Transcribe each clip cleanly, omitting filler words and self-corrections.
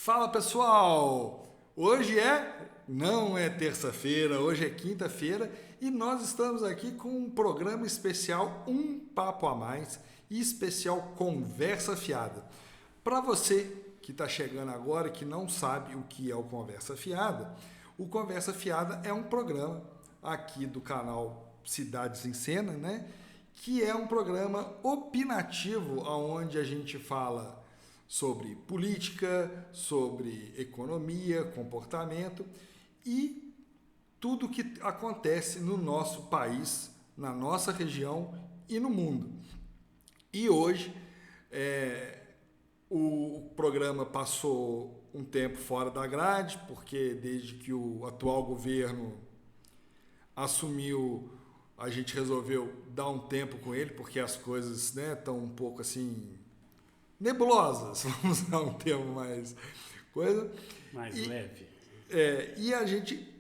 Fala pessoal! Hoje não é terça-feira, hoje é quinta-feira e nós estamos aqui com um programa especial Um Papo a Mais e especial Conversa Fiada. Para você que está chegando agora e que não sabe o que é o Conversa Fiada, o Conversa Fiada é um programa aqui do canal Cidades em Cena, né? Que é um programa opinativo onde a gente fala sobre política, sobre economia, comportamento e tudo que acontece no nosso país, na nossa região e no mundo. E hoje o programa passou um tempo fora da grade, porque desde que o atual governo assumiu, a gente resolveu dar um tempo com ele, porque as coisas estão um pouco assim nebulosas, vamos usar um termo mais leve. E a gente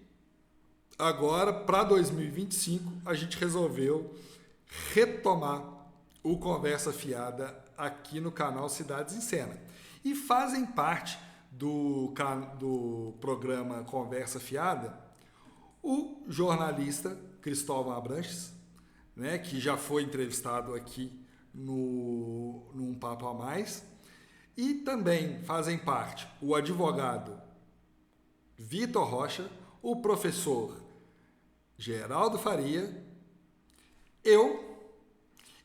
agora, para 2025, a gente resolveu retomar o Conversa Fiada aqui no canal Cidades em Cena. E fazem parte do programa Conversa Fiada o jornalista Cristóvão Abranches, né, que já foi entrevistado aqui num Papo a Mais, e também fazem parte o advogado Vitor Rocha, o professor Geraldo Faria, eu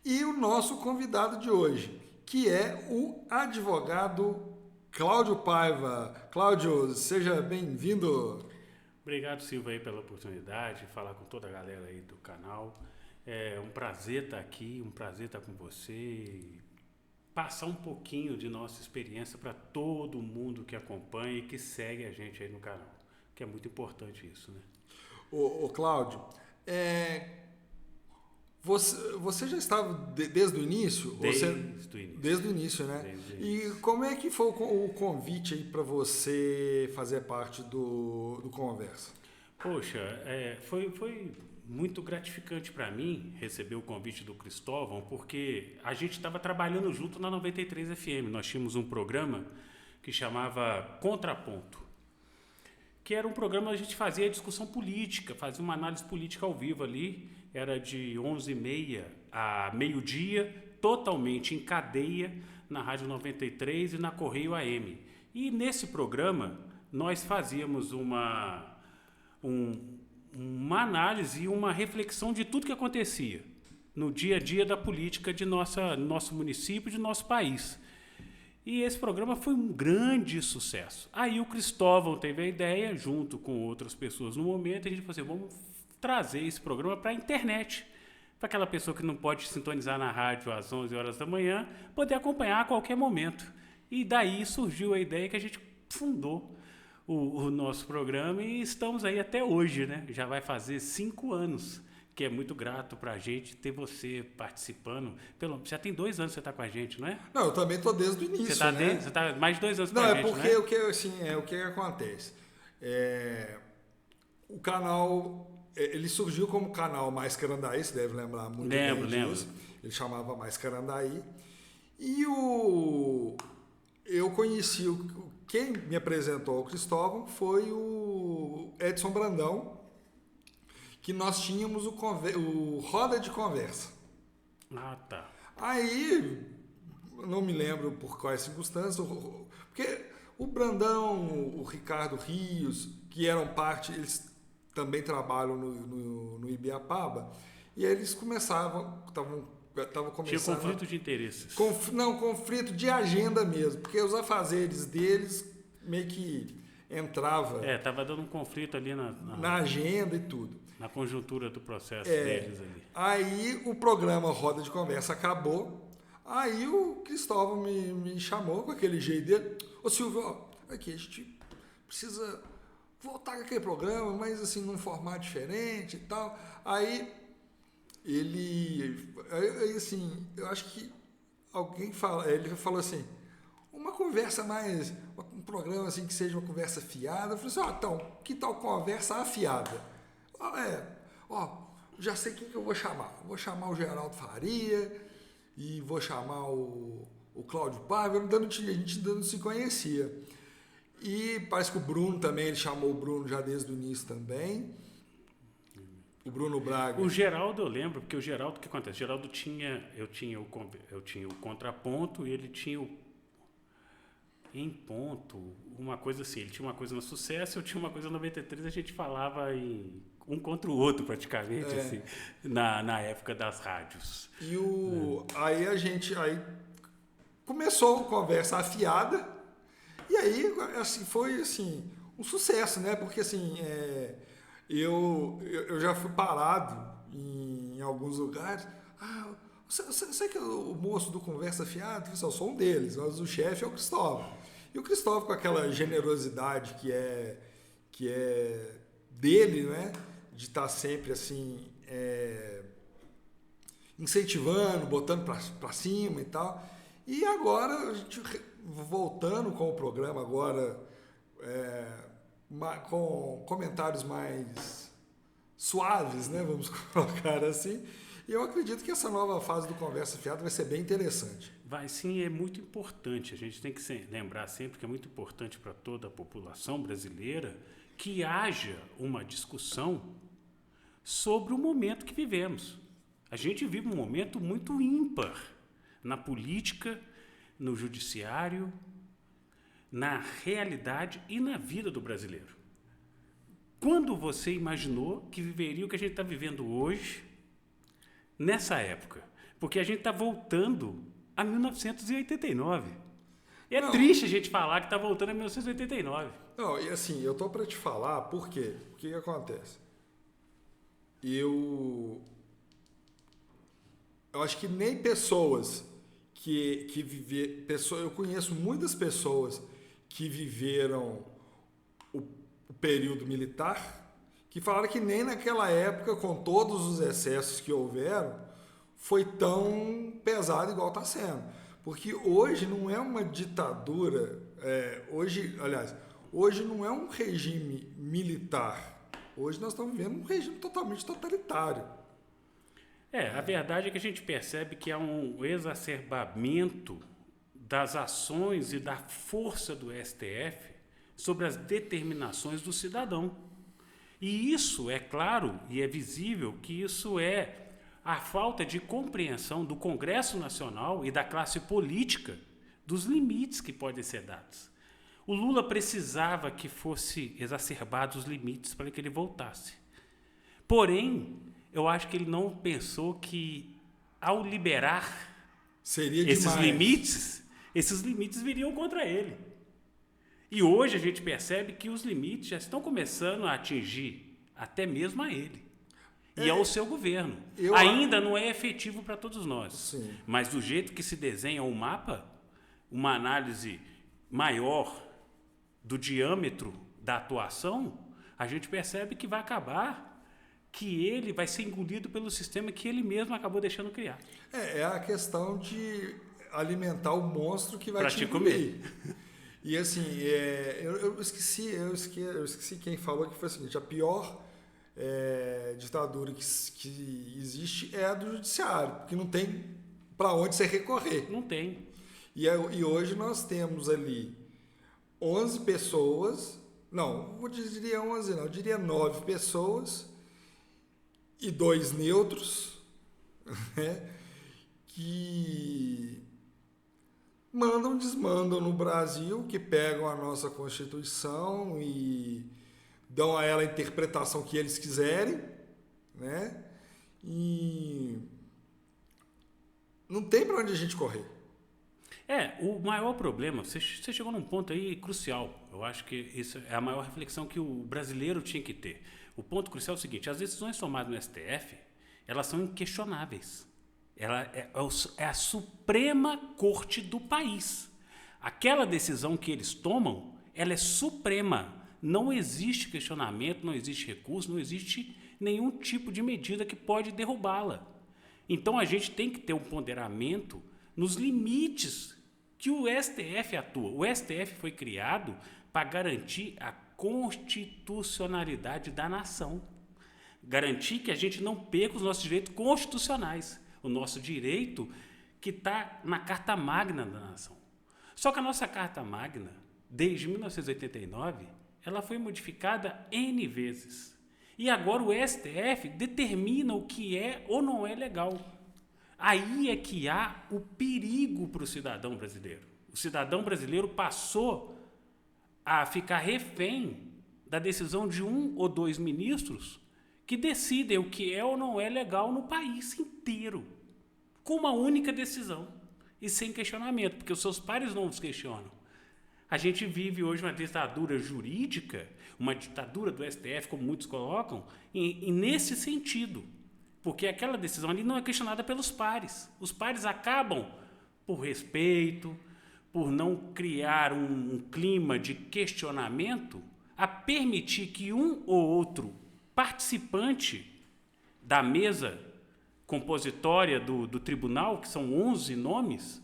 e o nosso convidado de hoje, que é o advogado Cláudio Paiva. Cláudio, seja bem-vindo. Obrigado, Silva, aí, pela oportunidade de falar com toda a galera aí do canal. É um prazer estar aqui, um prazer estar com você e passar um pouquinho de nossa experiência para todo mundo que acompanha e que segue a gente aí no canal, que é muito importante isso, né? Ô Cláudio, você já estava desde o início? Desde o início, né? Desde o início. E como é que foi o convite aí para você fazer parte do Conversa? Poxa, foi muito gratificante para mim receber o convite do Cristóvão, porque a gente estava trabalhando junto na 93 FM. Nós tínhamos um programa que chamava Contraponto, que era um programa que a gente fazia discussão política, fazia uma análise política ao vivo ali, era de 11h30 a meio-dia, totalmente em cadeia, na Rádio 93 e na Correio AM. E nesse programa nós fazíamos uma análise e uma reflexão de tudo que acontecia no dia a dia da política de nosso município, de nosso país. E esse programa foi um grande sucesso. Aí o Cristóvão teve a ideia, junto com outras pessoas no momento, a gente falou assim, vamos trazer esse programa para a internet, para aquela pessoa que não pode sintonizar na rádio às 11 horas da manhã, poder acompanhar a qualquer momento. E daí surgiu a ideia que a gente fundou o nosso programa e estamos aí até hoje, né? Já vai fazer 5 anos, que é muito grato para a gente ter você participando. Já tem 2 anos que você está com a gente, não é? Não, eu também estou desde o início, Você está mais de 2 anos com a gente, não, é porque o que acontece? O canal, ele surgiu como canal Mais Carandaí, você deve lembrar muito bem disso. Ele chamava Mais Carandaí. E eu conheci, quem me apresentou ao Cristóvão foi o Edson Brandão, que nós tínhamos o Roda de Conversa. Ah, tá. Aí, não me lembro por quais circunstâncias, porque o Brandão, o Ricardo Rios, que eram parte, eles também trabalham no Ibiapaba, e aí eles estavam começando... Tinha conflito de interesses. Conflito de agenda mesmo, porque os afazeres deles meio que entrava... Estava dando um conflito ali na agenda e tudo. Na conjuntura do processo deles ali. Aí o programa Roda de Conversa acabou, aí o Cristóvão me chamou com aquele jeito dele. Ô Silvio, aqui a gente precisa voltar com aquele programa, mas assim, num formato diferente e tal. Aí assim, eu acho que ele falou assim, uma conversa mais, um programa assim que seja uma conversa fiada. Eu falei assim, então, que tal conversa afiada? Já sei quem que eu vou chamar. Vou chamar o Geraldo Faria e vou chamar o Cláudio Paiva. A gente ainda não se conhecia. E parece que o Bruno também, ele chamou o Bruno já desde o início também. O Bruno Braga. O Geraldo eu lembro, porque o Geraldo, o que acontece? O Geraldo eu tinha o contraponto e ele tinha o em ponto, uma coisa assim. Ele tinha uma coisa no Sucesso, eu tinha uma coisa no 93, a gente falava um contra o outro praticamente, assim, na época das rádios. E aí aí começou a conversa afiada, e aí assim, foi assim, um sucesso, né? Porque assim, eu já fui parado em alguns lugares. Você que é o moço do Conversa Fiada? Eu sou um deles, mas o chefe é o Cristóvão. E o Cristóvão, com aquela generosidade que é dele, né? De estar sempre assim, incentivando, botando para cima e tal. E agora, a gente voltando com o programa agora, com comentários mais suaves, né? Vamos colocar assim. E eu acredito que essa nova fase do Conversa Fiada vai ser bem interessante. Vai sim, é muito importante. A gente tem que lembrar sempre que é muito importante para toda a população brasileira que haja uma discussão sobre o momento que vivemos. A gente vive um momento muito ímpar na política, no judiciário, na realidade e na vida do brasileiro. Quando você imaginou que viveria o que a gente está vivendo hoje, nessa época? Porque a gente está voltando a 1989. E é triste a gente falar que está voltando a 1989. Não, e assim, eu tô para te falar por quê. O que acontece? Eu acho que nem pessoas que viveram... Eu conheço muitas pessoas que viveram o período militar que falaram que nem naquela época, com todos os excessos que houveram, foi tão pesado igual está sendo. Porque hoje não é uma ditadura, hoje não é um regime militar. Hoje nós estamos vivendo um regime totalmente totalitário. A verdade é que a gente percebe que há um exacerbamento das ações e da força do STF sobre as determinações do cidadão. E isso é claro e é visível que isso é a falta de compreensão do Congresso Nacional e da classe política dos limites que podem ser dados. O Lula precisava que fosse exacerbados os limites para que ele voltasse. Porém, eu acho que ele não pensou que, ao liberar esses limites viriam contra ele. E hoje a gente percebe que os limites já estão começando a atingir até mesmo a ele. E ao seu governo. Ainda não é efetivo para todos nós. Sim. Mas do jeito que se desenha o mapa, uma análise maior do diâmetro da atuação, a gente percebe que vai acabar, que ele vai ser engolido pelo sistema que ele mesmo acabou deixando criar. É a questão de alimentar o monstro que vai te comer. E assim, eu esqueci quem falou, que foi o seguinte: a pior ditadura que existe é a do judiciário, porque não tem para onde você recorrer. Não tem. E hoje nós temos ali 11 pessoas, não diria 11 não, eu diria 9 pessoas e 2 neutros, né, que mandam, desmandam no Brasil, que pegam a nossa Constituição e dão a ela a interpretação que eles quiserem, né? E não tem para onde a gente correr. O maior problema, você chegou num ponto aí crucial. Eu acho que isso é a maior reflexão que o brasileiro tinha que ter. O ponto crucial é o seguinte: as decisões tomadas no STF, elas são inquestionáveis. Ela é a Suprema Corte do país. Aquela decisão que eles tomam, ela é suprema. Não existe questionamento, não existe recurso, não existe nenhum tipo de medida que pode derrubá-la. Então a gente tem que ter um ponderamento nos limites que o STF atua. O STF foi criado para garantir a constitucionalidade da nação. Garantir que a gente não perca os nossos direitos constitucionais. O nosso direito que está na Carta Magna da nação. Só que a nossa Carta Magna, desde 1989, ela foi modificada N vezes. E agora o STF determina o que é ou não é legal. Aí é que há o perigo para o cidadão brasileiro. O cidadão brasileiro passou a ficar refém da decisão de um ou dois ministros que decidem o que é ou não é legal no país inteiro, com uma única decisão e sem questionamento, porque os seus pares não os questionam. A gente vive hoje uma ditadura jurídica, uma ditadura do STF, como muitos colocam, e nesse sentido, porque aquela decisão ali não é questionada pelos pares. Os pares acabam, por respeito, por não criar um clima de questionamento, a permitir que um ou outro participante da mesa compositória do tribunal, que são 11 nomes,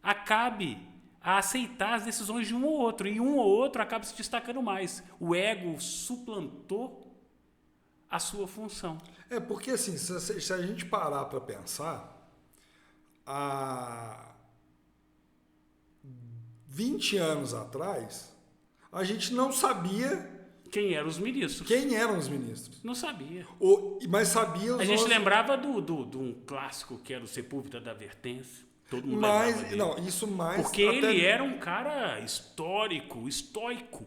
acabe a aceitar as decisões de um ou outro, e um ou outro acaba se destacando mais. O ego suplantou a sua função. Porque assim, se a gente parar para pensar, há 20 anos atrás, a gente não sabia quem eram os ministros. Quem eram os ministros? Não sabia. Mas sabia os A gente lembrava de um clássico que era o Sepúlveda da Vertense. Todo mundo lembrava dele. Não, isso mais... Porque ele era um cara histórico, estoico,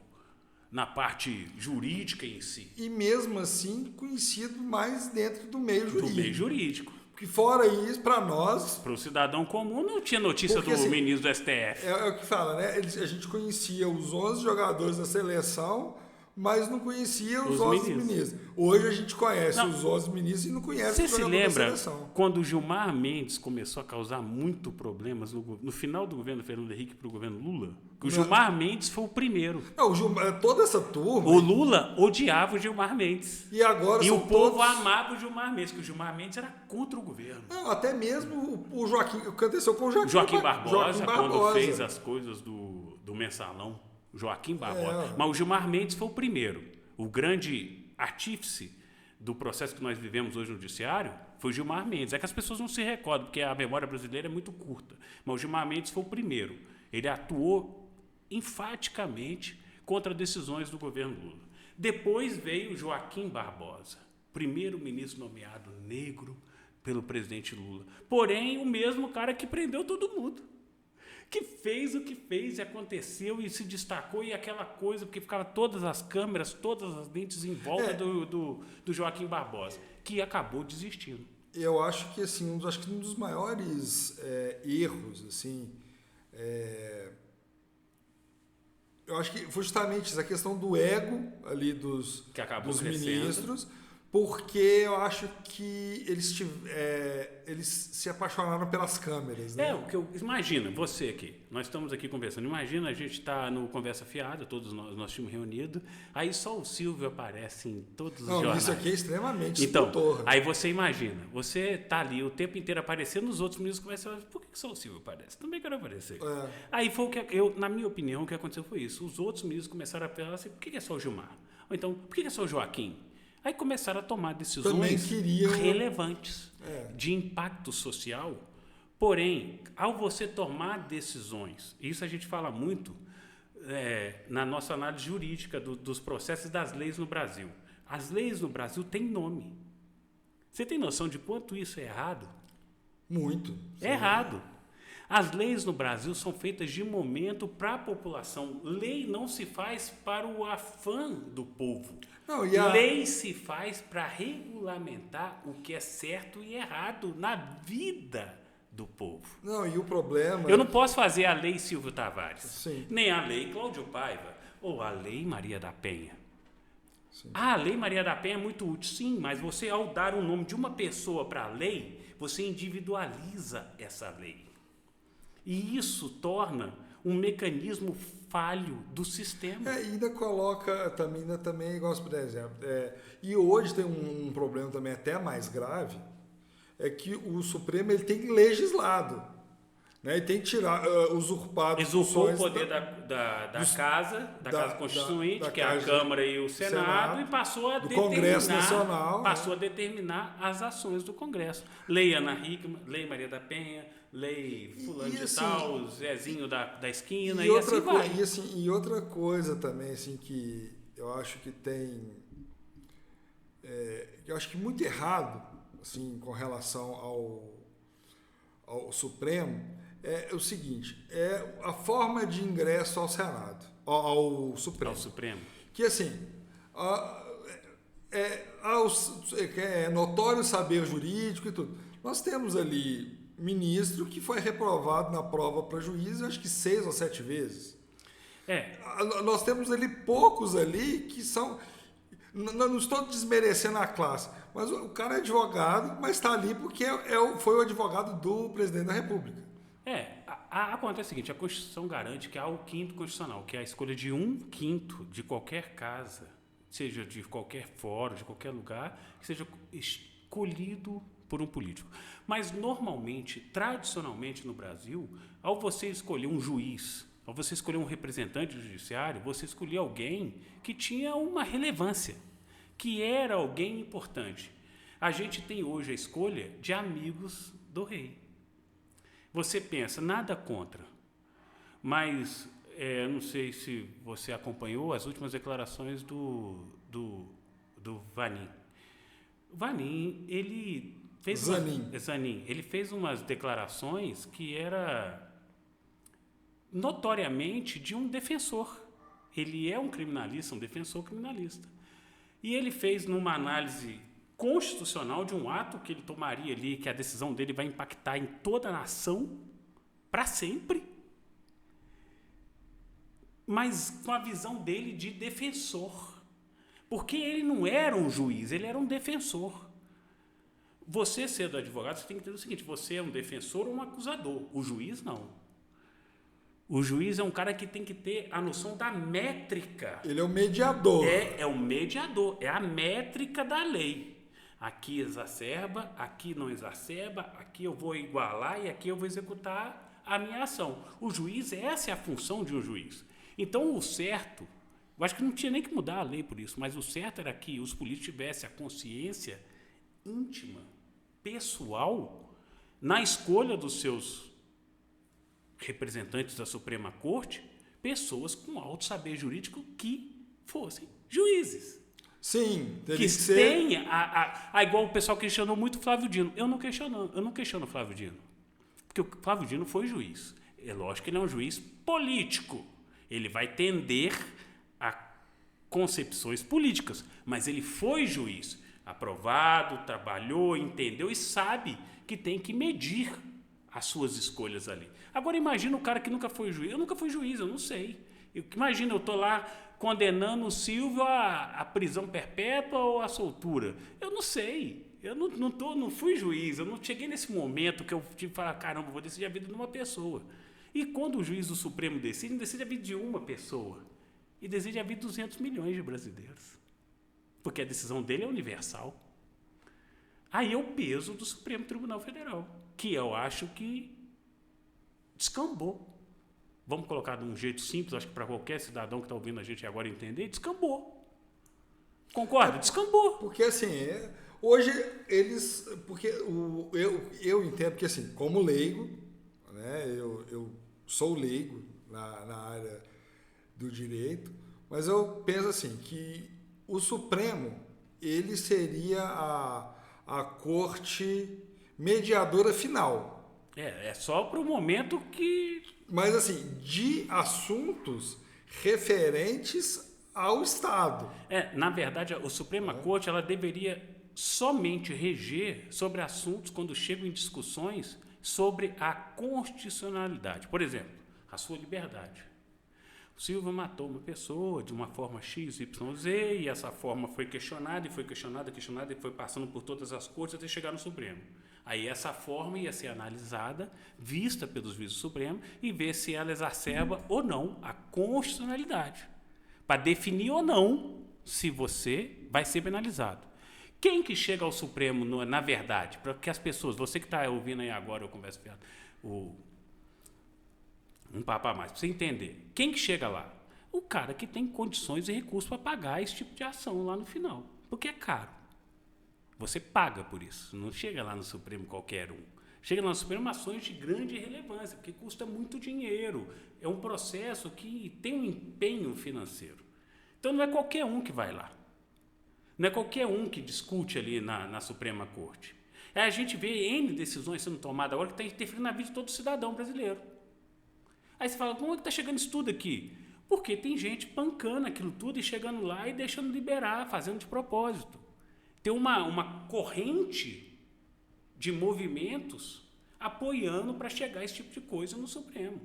na parte jurídica em si. E mesmo assim, conhecido mais dentro do meio jurídico. Do meio jurídico. Porque fora isso, para nós... Para o cidadão comum, não tinha notícia do assim, ministro do STF. É o que fala, né? A gente conhecia os 11 jogadores da seleção, mas não conhecia os 11 ministros. Hoje a gente conhece os 11 ministros e não conhece os jogadores da seleção. Você se lembra quando o Gilmar Mendes começou a causar muito problemas no final do governo Fernando Henrique para o governo Lula? O Gilmar Mendes foi o primeiro. Não, toda essa turma... O Lula odiava o Gilmar Mendes. E agora o povo amava o Gilmar Mendes, porque o Gilmar Mendes era contra o governo. Não, até mesmo o Joaquim... O que aconteceu com o Joaquim Barbosa, quando fez as coisas do Mensalão. Joaquim Barbosa. Mas o Gilmar Mendes foi o primeiro. O grande artífice do processo que nós vivemos hoje no judiciário foi o Gilmar Mendes. É que as pessoas não se recordam, porque a memória brasileira é muito curta. Mas o Gilmar Mendes foi o primeiro. Ele atuou enfaticamente contra decisões do governo Lula. Depois veio o Joaquim Barbosa, primeiro-ministro nomeado negro pelo presidente Lula. Porém, o mesmo cara que prendeu todo mundo. Que fez o que fez e aconteceu e se destacou, e aquela coisa, porque ficava todas as câmeras, todas as lentes em volta do Joaquim Barbosa, que acabou desistindo. Eu acho que assim, um dos maiores erros, assim, eu acho que foi justamente essa questão do ego ali dos ministros, porque eu acho que eles se apaixonaram pelas câmeras. Né? Imagina, você aqui, nós estamos aqui conversando, imagina a gente está no Conversa Fiada, todos nós tínhamos reunido, aí só o Silvio aparece em todos os jornais. Isso aqui é extremamente então, aí você imagina, você está ali o tempo inteiro aparecendo, os outros ministros começam a falar, por que só o Silvio aparece? Também quero aparecer. Aí foi o que na minha opinião, o que aconteceu foi isso, os outros ministros começaram a falar assim, por que é só o Gilmar? Ou então, por que é só o Joaquim? Aí começaram a tomar decisões relevantes, de impacto social. Porém, ao você tomar decisões, isso a gente fala muito na nossa análise jurídica dos processos das leis no Brasil. As leis no Brasil têm nome. Você tem noção de quanto isso é errado? Muito. É errado. As leis no Brasil são feitas de momento para a população. Lei não se faz para o afã do povo. Lei se faz para regulamentar o que é certo e errado na vida do povo. Não, e o problema... Eu não posso fazer a lei Silvio Tavares, Sim. nem a lei Cláudio Paiva, ou a lei Maria da Penha. Sim. A lei Maria da Penha é muito útil, sim, mas você, ao dar o nome de uma pessoa para a lei, você individualiza essa lei. E isso torna um mecanismo falho do sistema. Ainda coloca, também gosto, por exemplo, e hoje tem um problema também até mais grave, é que o Supremo ele tem legislado. Né? E tem que tirar, usurpar as Usurpou o funções poder da Casa Constituinte, da que é a Casa, Câmara e o Senado, e passou a do Congresso Nacional, passou a determinar as ações do Congresso. Lei Ana Hickman, Lei Maria da Penha, Lei fulano de assim, tal, Zezinho da esquina, e assim vai. E outra coisa também, assim, que eu acho que tem... eu acho que muito errado, assim, com relação ao Supremo, é o seguinte, é a forma de ingresso ao Senado, ao Supremo. Ao Supremo. Que, assim, é notório saber jurídico e tudo. Nós temos ali ministro que foi reprovado na prova para juiz, acho que 6 ou 7 vezes. Nós temos ali poucos ali que são... Não estou desmerecendo a classe, mas o cara é advogado, mas está ali porque foi o advogado do presidente da República. Acontece o seguinte, a Constituição garante que há o quinto constitucional, que é a escolha de 1/5 de qualquer casa, seja de qualquer fórum, de qualquer lugar, que seja escolhido por um político. Mas normalmente, tradicionalmente no Brasil, ao você escolher um juiz, ao você escolher um representante do judiciário, você escolhia alguém que tinha uma relevância, que era alguém importante. A gente tem hoje a escolha de amigos do rei. Você pensa, nada contra, mas não sei se você acompanhou as últimas declarações do Vanin. Vanin, ele fez Zanin. Ele fez umas declarações que era notoriamente de um defensor. Ele é um criminalista, um defensor criminalista. E ele fez numa análise constitucional de um ato que ele tomaria ali, que a decisão dele vai impactar em toda a nação para sempre, mas com a visão dele de defensor, porque ele não era um juiz, ele era um defensor. Você sendo advogado, você tem que entender o seguinte, você é um defensor ou um acusador, o juiz não. O juiz é um cara que tem que ter a noção da métrica. Ele é o mediador. É o mediador, é a métrica da lei. Aqui exacerba, aqui não exacerba, aqui eu vou igualar e aqui eu vou executar a minha ação. O juiz, essa é a função de um juiz. Então, o certo, eu acho que não tinha nem que mudar a lei por isso, mas o certo era que os políticos tivessem a consciência íntima, pessoal, na escolha dos seus representantes da Suprema Corte, pessoas com alto saber jurídico que fossem juízes. Sim, que tenha igual o pessoal questionou muito o Flávio Dino. Eu não questiono o Flávio Dino. Porque o Flávio Dino foi juiz. É lógico que ele é um juiz político. Ele vai tender a concepções políticas, mas ele foi juiz, aprovado, trabalhou, entendeu e sabe que tem que medir as suas escolhas ali. Agora imagina o cara que nunca foi juiz. Eu nunca fui juiz, eu não sei. Imagina, eu estou lá condenando o Silvio à prisão perpétua ou à soltura. Eu não sei. Eu não fui juiz. Eu não cheguei nesse momento que eu tive que falar, caramba, vou decidir a vida de uma pessoa. E quando o juiz do Supremo decide, não decide a vida de uma pessoa. E decide a vida de 200 milhões de brasileiros. Porque a decisão dele é universal. Aí é o peso do Supremo Tribunal Federal, que eu acho que descambou. Vamos colocar de um jeito simples, acho que para qualquer cidadão que está ouvindo a gente agora entender, descambou. Concorda? Descambou. Porque assim, hoje eles... Porque eu entendo, porque assim, como leigo, né, eu sou leigo na área do direito, mas eu penso assim, que o Supremo, ele seria a corte mediadora final. É só para o momento que... Mas assim, de assuntos referentes ao Estado. Na verdade, a Suprema Corte ela deveria somente reger sobre assuntos quando chegam em discussões sobre a constitucionalidade. Por exemplo, a sua liberdade. O Silvio matou uma pessoa de uma forma X, Y, Z, e essa forma foi questionada, e foi questionada, e foi passando por todas as cortes até chegar no Supremo. Aí essa forma ia ser analisada, vista pelos juízes do Supremo, e ver se ela exacerba ou não a constitucionalidade, para definir ou não se você vai ser penalizado. Quem que chega ao Supremo, na verdade, para que as pessoas, você que está ouvindo aí agora, eu converso fiado, Um papo a mais, para você entender. Quem que chega lá? O cara que tem condições e recursos para pagar esse tipo de ação lá no final. Porque é caro. Você paga por isso. Não chega lá no Supremo qualquer um. Chega lá no Supremo ações de grande relevância, porque custa muito dinheiro. É um processo que tem um empenho financeiro. Então não é qualquer um que vai lá. Não é qualquer um que discute ali na Suprema Corte. A gente vê N decisões sendo tomadas agora que está interferindo na vida de todo cidadão brasileiro. Aí você fala, como é que está chegando isso tudo aqui? Porque tem gente pancando aquilo tudo e chegando lá e deixando liberar, fazendo de propósito. Tem uma corrente de movimentos apoiando para chegar esse tipo de coisa no Supremo.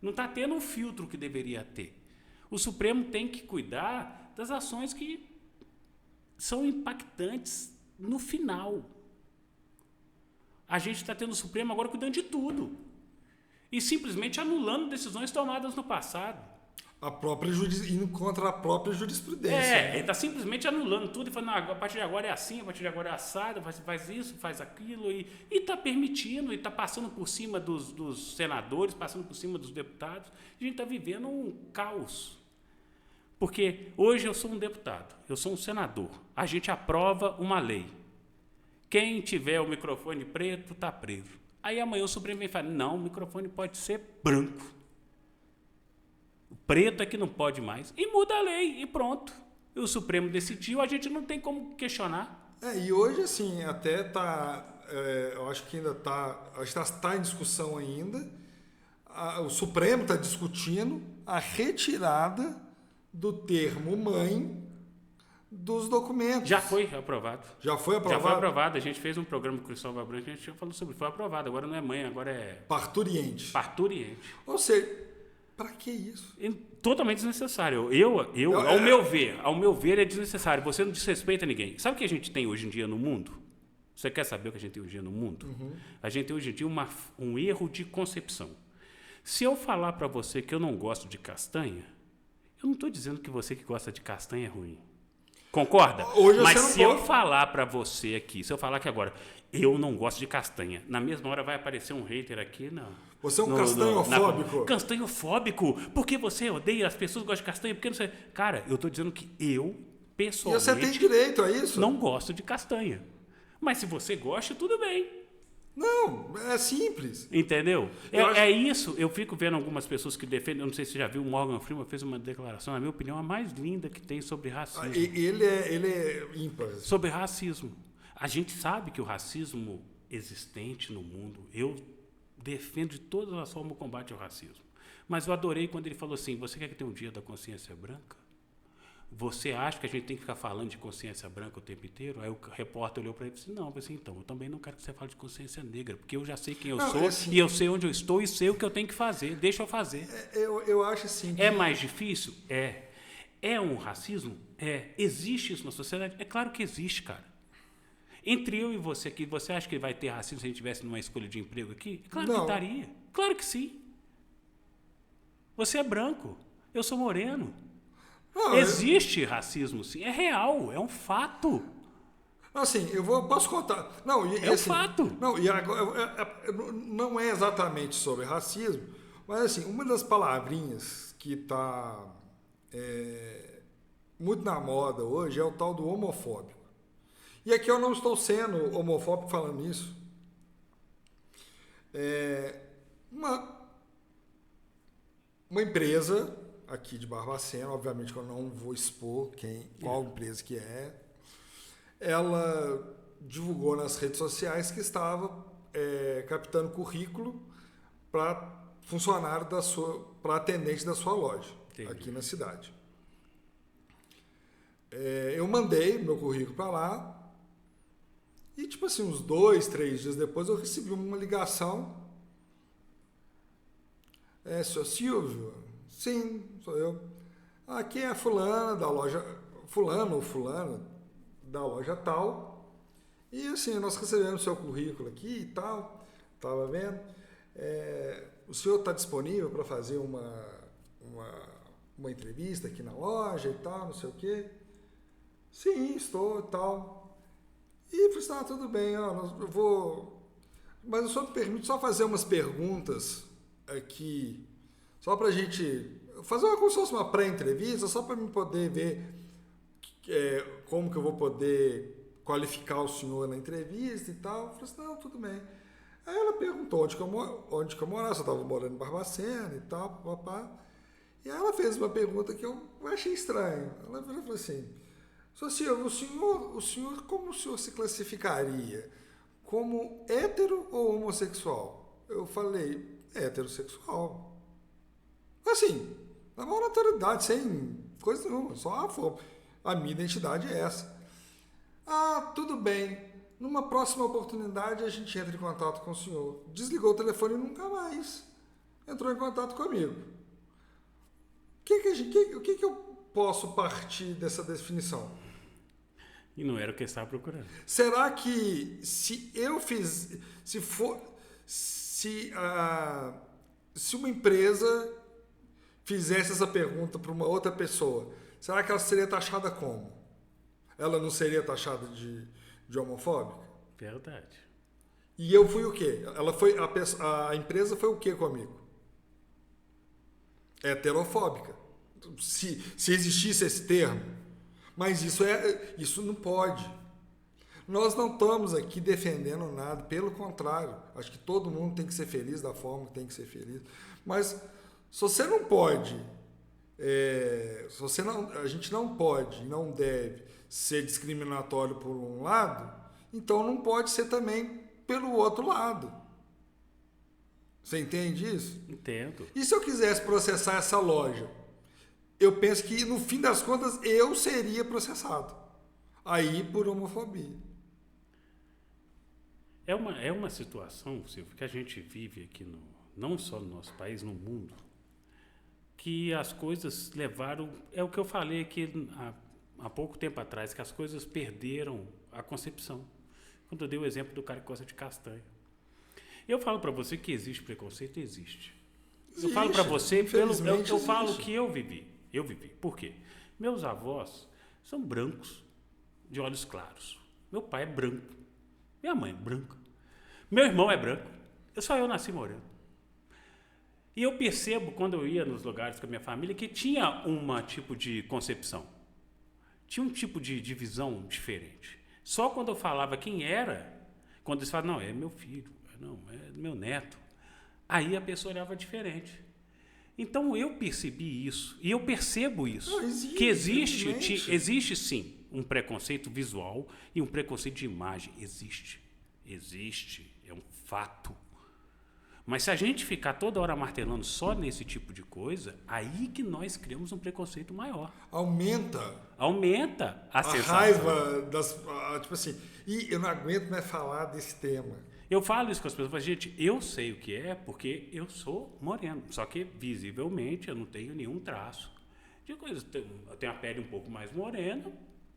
Não está tendo um filtro que deveria ter. O Supremo tem que cuidar das ações que são impactantes no final. A gente está tendo o Supremo agora cuidando de tudo. E simplesmente anulando decisões tomadas no passado. Indo contra a própria jurisprudência. Ele está simplesmente anulando tudo e falando, a partir de agora é assim, a partir de agora é assado, faz isso, faz aquilo, e está permitindo, e está passando por cima dos senadores, passando por cima dos deputados. A gente está vivendo um caos. Porque hoje eu sou um deputado, eu sou um senador, a gente aprova uma lei. Quem tiver o microfone preto está preso. Aí amanhã o Supremo vem falar, não, o microfone pode ser branco. O preto é que não pode mais. E muda a lei, e pronto. E o Supremo decidiu, a gente não tem como questionar. E hoje, assim, até está, eu acho que ainda está em discussão ainda, o Supremo está discutindo a retirada do termo mãe dos documentos. Já foi aprovado. Já foi aprovado? Já foi aprovado. A gente fez um programa com o Cristóvão Branco, a gente já falou sobre, foi aprovado. Agora não é mãe, agora é... Parturiente. Parturiente. Ou seja, para que isso? Totalmente desnecessário. Ao meu ver, é desnecessário. Você não desrespeita ninguém. Sabe o que a gente tem hoje em dia no mundo? Você quer saber o que a gente tem hoje em dia no mundo? Uhum. A gente tem hoje em dia um erro de concepção. Se eu falar para você que eu não gosto de castanha, eu não estou dizendo que você que gosta de castanha é ruim. Concorda? Mas se eu falar para você aqui, se eu falar que agora eu não gosto de castanha, na mesma hora vai aparecer um hater aqui, não. Você é um castanhofóbico? Castanhofóbico? Porque você odeia as pessoas que gostam de castanha? Porque não sei. Cara, eu estou dizendo que eu, pessoalmente... E você tem direito a isso? Não gosto de castanha. Mas se você gosta, tudo bem. Não, é simples. Entendeu? É isso. Eu fico vendo algumas pessoas que defendem, eu não sei se você já viu, o Morgan Freeman fez uma declaração, na minha opinião, a mais linda que tem sobre racismo. Ele é ímpar. Sobre racismo. A gente sabe que o racismo existente no mundo, eu defendo de todas as formas o combate ao racismo. Mas eu adorei quando ele falou assim, você quer que tenha um dia da consciência branca? Você acha que a gente tem que ficar falando de consciência branca o tempo inteiro? Aí o repórter olhou para ele e disse, não, então, eu também não quero que você fale de consciência negra, porque eu já sei quem eu sou, assim, e eu sei onde eu estou e sei o que eu tenho que fazer, deixa eu fazer. Eu acho assim que... É mais difícil? É. É um racismo? É. Existe isso na sociedade? É claro que existe, cara. Entre eu e você aqui, você acha que vai ter racismo se a gente estivesse numa escolha de emprego aqui? Claro que estaria. Claro que sim. Você é branco, eu sou moreno. Existe racismo, sim. É real, é um fato. Assim, posso contar. Não, é um fato. Não, e agora, não é exatamente sobre racismo, mas assim, uma das palavrinhas que está muito na moda hoje é o tal do homofóbico. E aqui eu não estou sendo homofóbico falando isso. Uma empresa aqui de Barbacena, obviamente que eu não vou expor qual empresa que é, ela divulgou nas redes sociais que estava captando currículo para funcionário para atendente da sua loja. Entendi. Aqui na cidade. Eu mandei meu currículo para lá e, tipo assim, uns 2, 3 dias depois eu recebi uma ligação. Seu Silvio? Sim, sou eu. Aqui é a fulana da loja, fulano ou fulana da loja tal. E assim, nós recebemos seu currículo aqui e tal. Estava vendo. O senhor está disponível para fazer uma entrevista aqui na loja e tal, não sei o quê? Sim, estou e tal. E eu falei, tudo bem, eu vou... Mas o senhor me permite só fazer umas perguntas aqui só para a gente fazer como se fosse uma pré-entrevista, só para eu poder ver como que eu vou poder qualificar o senhor na entrevista e tal. Eu falei assim, não, tudo bem. Aí ela perguntou onde que eu morava, se eu estava morando em Barbacena e tal, papá. E aí ela fez uma pergunta que eu achei estranha. Ela falou assim, Sr. Silvio, o senhor como o senhor se classificaria? Como hétero ou homossexual? Eu falei, heterossexual. Assim, na maior naturalidade, sem coisa nenhuma, só a minha identidade é essa. Ah, tudo bem. Numa próxima oportunidade a gente entra em contato com o senhor. Desligou o telefone e nunca mais entrou em contato comigo. O que eu posso partir dessa definição? E não era o que eu estava procurando. Será que se uma empresa fizesse essa pergunta para uma outra pessoa, será que ela seria taxada como? Ela não seria taxada de homofóbica? Verdade. E eu fui o quê? A empresa foi o quê comigo? Heterofóbica. Se existisse esse termo. Mas isso não pode. Nós não estamos aqui defendendo nada, pelo contrário. Acho que todo mundo tem que ser feliz da forma que tem que ser feliz. Mas se você não pode, a gente não pode e não deve ser discriminatório por um lado, então não pode ser também pelo outro lado. Você entende isso? Entendo. E se eu quisesse processar essa loja? Eu penso que, no fim das contas, eu seria processado. Aí, por homofobia. É uma situação, Silvio, que a gente vive aqui, não só no nosso país, no mundo, que as coisas levaram... É o que eu falei aqui há pouco tempo atrás, que as coisas perderam a concepção. Quando eu dei o exemplo do cara que gosta de castanha. Eu falo para você que existe preconceito, existe. Eu falo para você, eu falo que eu vivi. Por quê? Meus avós são brancos, de olhos claros. Meu pai é branco. Minha mãe é branca. Meu irmão é branco. Só eu nasci moreno. E eu percebo, quando eu ia nos lugares com a minha família, que tinha um tipo de concepção. Tinha um tipo de visão diferente. Só quando eu falava quem era, quando eles falavam, não, é meu filho, não, é meu neto, aí a pessoa olhava diferente. Então eu percebi isso, e eu percebo isso, que existe sim um preconceito visual e um preconceito de imagem. Existe, é um fato. Mas se a gente ficar toda hora martelando só nesse tipo de coisa, aí que nós criamos um preconceito maior. Aumenta a sensação. Raiva tipo assim, e eu não aguento mais falar desse tema. Eu falo isso com as pessoas, mas, gente, eu sei o que é porque eu sou moreno, só que visivelmente eu não tenho nenhum traço de coisa. Eu tenho a pele um pouco mais morena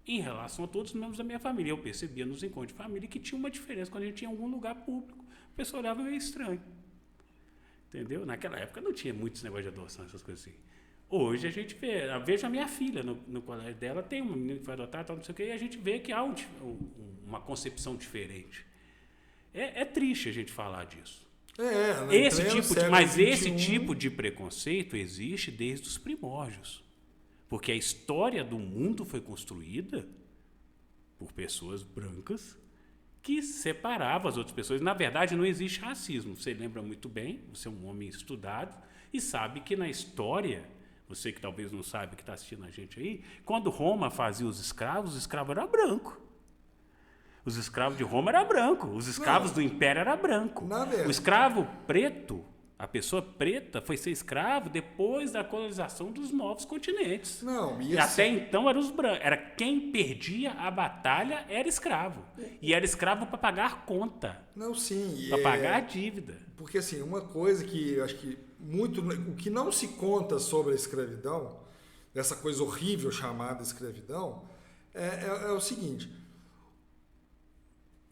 em relação a todos os membros da minha família. Eu percebia nos encontros de família que tinha uma diferença quando a gente ia em algum lugar público. A pessoa olhava meio estranho. Entendeu? Naquela época não tinha muitos negócios de adoção, essas coisas assim. Hoje a gente vê, eu vejo a minha filha no colégio dela, tem uma menina que foi adotada, tal, não sei o quê, e a gente vê que há uma concepção diferente. É triste a gente falar disso. Esse tipo de preconceito existe desde os primórdios. Porque a história do mundo foi construída por pessoas brancas que separavam as outras pessoas. Na verdade, não existe racismo. Você lembra muito bem, você é um homem estudado e sabe que na história, você que talvez não sabe, que está assistindo a gente aí, quando Roma fazia os escravos eram brancos. Os escravos de Roma eram brancos. Os escravos do Império eram brancos. O escravo preto, a pessoa preta, foi ser escravo depois da colonização dos novos continentes. E até então eram os brancos. Era quem perdia a batalha era escravo. E era escravo para pagar conta. Para pagar a dívida. Porque assim, uma coisa que eu acho que o que não se conta sobre a escravidão, dessa coisa horrível chamada escravidão, é o seguinte.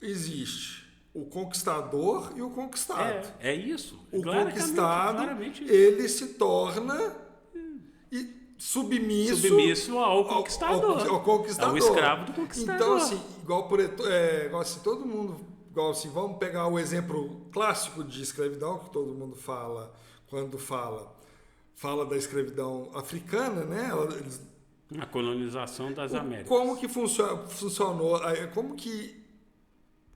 Existe o conquistador e o conquistado. É isso. O conquistado, ele se torna submisso ao conquistador. Ao conquistador. Ao escravo do conquistador. Então, assim, igual assim, todo mundo... Igual assim, vamos pegar o exemplo clássico de escravidão, que todo mundo fala quando fala fala da escravidão africana, né? A colonização das Américas. Como que funcionou?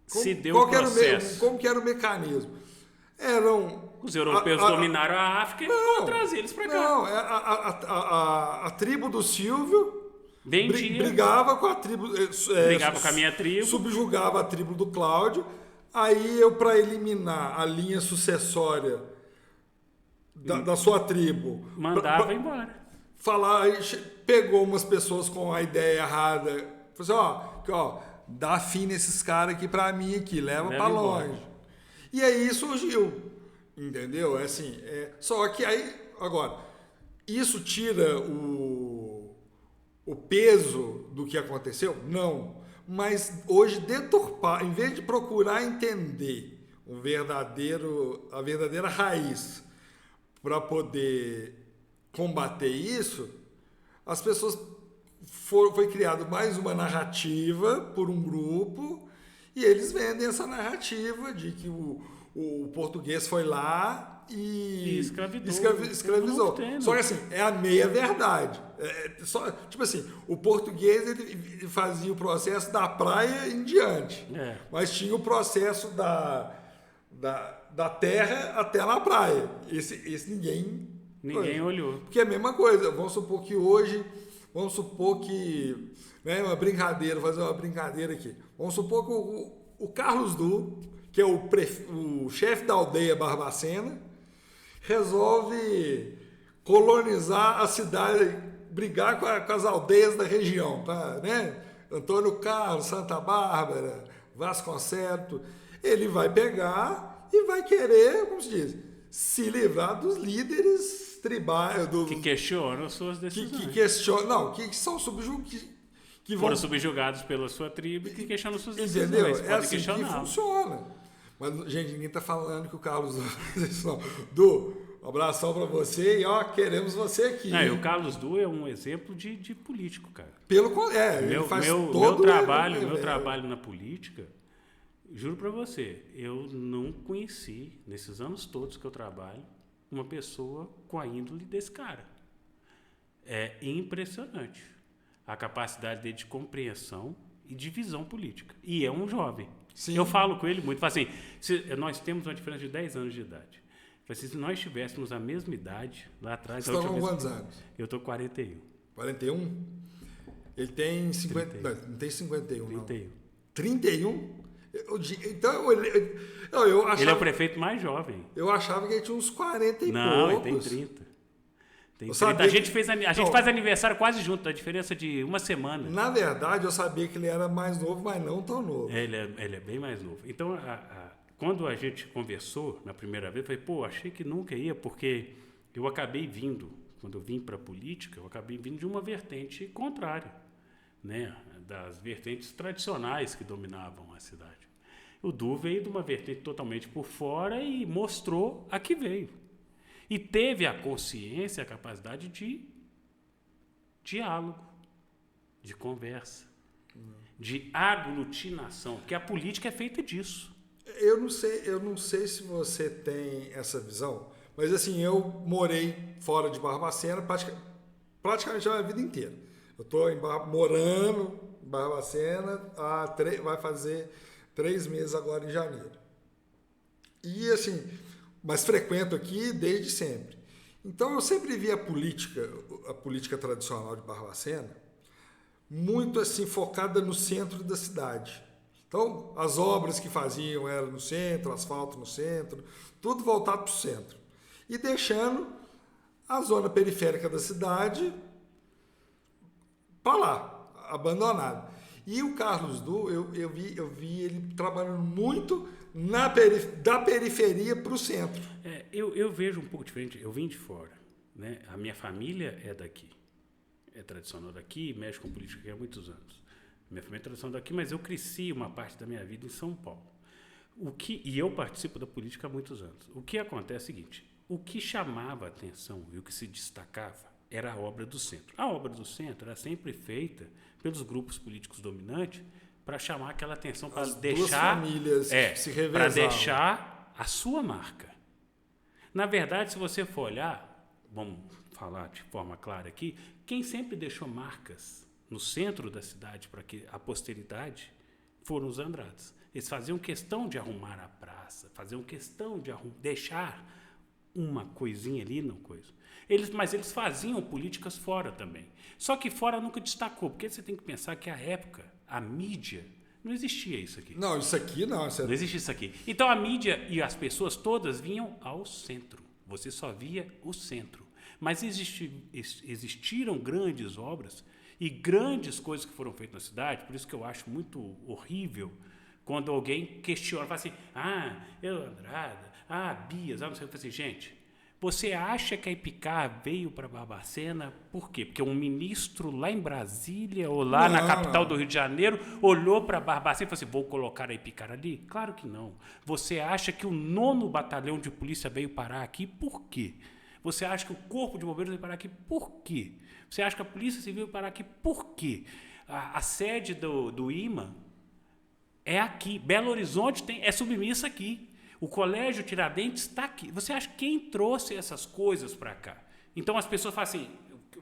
Se deu o processo. Como que era o mecanismo? Os europeus dominaram a África e vão trazer eles para cá. Não, a tribo do Silvio brigava com a tribo... brigava com a minha tribo. Subjugava a tribo do Cláudio. Aí eu, para eliminar a linha sucessória da sua tribo... Mandava embora. Pegou umas pessoas com a ideia errada. Falou assim, dá fim nesses caras aqui para mim aqui, leva para longe. E aí surgiu, entendeu? Só que aí, agora, isso tira o peso do que aconteceu? Não. Mas hoje deturpar, em vez de procurar entender a verdadeira raiz para poder combater isso, as pessoas foi criado mais uma narrativa por um grupo e eles vendem essa narrativa de que o português foi lá e escravizou. Só que assim, é a meia verdade. Tipo assim, o português ele fazia o processo da praia em diante, mas tinha o processo da terra até na praia. Esse ninguém olhou. Porque é a mesma coisa. Vamos supor que hoje... uma brincadeira, fazer uma brincadeira aqui. Vamos supor que o Carlos Du, que é o chefe da aldeia Barbacena, resolve colonizar a cidade, brigar com as aldeias da região, tá? Né? Antônio Carlos, Santa Bárbara, Vasconcelos. Ele vai pegar e vai querer, como se diz, se livrar dos líderes tribais que questionam suas decisões. Que são subjugados. Foram subjugados pela sua tribo e que questionam suas decisões. Entendeu? É assim que funciona. Mas, gente, ninguém está falando que o Carlos Du, um abração para você e queremos você aqui. O Carlos Du é um exemplo de político, cara. Ele faz todo meu trabalho na política, juro para você, eu não conheci, nesses anos todos que eu trabalho, uma pessoa com a índole desse cara. É impressionante a capacidade dele de compreensão e de visão política. E é um jovem. Sim. Eu falo com ele muito, falo assim, nós temos uma diferença de 10 anos de idade. Se nós tivéssemos a mesma idade lá atrás... Você está com quantos anos? Eu estou com 41. 41? Ele tem 50... Não tem 51, 31. Não. 31? Então, eu achava... Ele é o prefeito mais jovem. Eu achava que ele tinha uns 40 e poucos. Não, ele tem 30. A gente faz aniversário quase junto, a diferença de uma semana. Na verdade, eu sabia que ele era mais novo, mas não tão novo. Ele é bem mais novo. Então, quando a gente conversou na primeira vez, eu falei, achei que nunca ia, porque eu acabei vindo, quando eu vim para a política, eu acabei vindo de uma vertente contrária, né? Das vertentes tradicionais que dominavam a cidade. O Du veio de uma vertente totalmente por fora e mostrou a que veio. E teve a consciência, a capacidade de diálogo, de conversa, de aglutinação, porque a política é feita disso. Eu não sei se você tem essa visão, mas assim, eu morei fora de Barbacena praticamente a minha vida inteira. Eu estou morando em Barbacena vai fazer 3 meses agora em janeiro. E assim, mas frequento aqui desde sempre. Então eu sempre vi a política tradicional de Barbacena muito assim focada no centro da cidade. Então as obras que faziam eram no centro, asfalto no centro, tudo voltado para o centro. E deixando a zona periférica da cidade para lá, abandonada. E o Carlos Du, eu vi ele trabalhando muito da periferia para o centro. Eu vejo um pouco diferente. Eu vim de fora, né? A minha família é daqui. É tradicional daqui, mexe com política aqui há muitos anos. Minha família é tradicional daqui, mas eu cresci uma parte da minha vida em São Paulo. E eu participo da política há muitos anos. O que acontece é o seguinte, o que chamava a atenção e o que se destacava era a obra do centro. A obra do centro era sempre feita pelos grupos políticos dominantes para chamar aquela atenção, para deixar famílias se revezavam. Para deixar a sua marca. Na verdade, se você for olhar, vamos falar de forma clara aqui, quem sempre deixou marcas no centro da cidade para que a posteridade foram os Andrades. Eles faziam questão de arrumar a praça, faziam questão de deixar uma coisinha ali, não coisa. Mas eles faziam políticas fora também. Só que fora nunca destacou, porque você tem que pensar que a época, a mídia, não existia isso aqui. Não, isso aqui não. Não existia isso aqui. Então a mídia e as pessoas todas vinham ao centro. Você só via o centro. Mas existiram grandes obras e grandes coisas que foram feitas na cidade, por isso que eu acho muito horrível quando alguém questiona, fala assim, Andrada, Bias, não sei o que. Eu falo assim, gente, você acha que a Ipicá veio para Barbacena por quê? Porque um ministro lá em Brasília ou lá na capital do Rio de Janeiro olhou para Barbacena e falou assim, vou colocar a Ipicá ali? Claro que não. Você acha que o 9º Batalhão de Polícia veio parar aqui por quê? Você acha que o Corpo de Bombeiros veio parar aqui por quê? Você acha que a Polícia Civil veio parar aqui por quê? A sede do IMA é aqui. Belo Horizonte é submissa aqui. O Colégio Tiradentes está aqui. Você acha quem trouxe essas coisas para cá? Então as pessoas falam assim,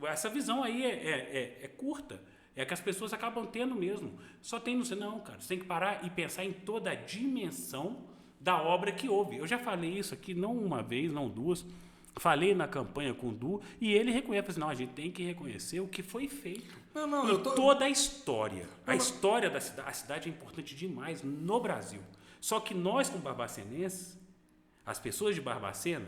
essa visão aí é curta. É que as pessoas acabam tendo mesmo. Só tem no... Não, cara, você tem que parar e pensar em toda a dimensão da obra que houve. Eu já falei isso aqui, não uma vez, não duas. Falei na campanha com o Du e ele reconhece, assim, não, a gente tem que reconhecer o que foi feito. Toda a história. A história da cidade. A cidade é importante demais no Brasil. Só que nós, como barbacenenses, as pessoas de Barbacena,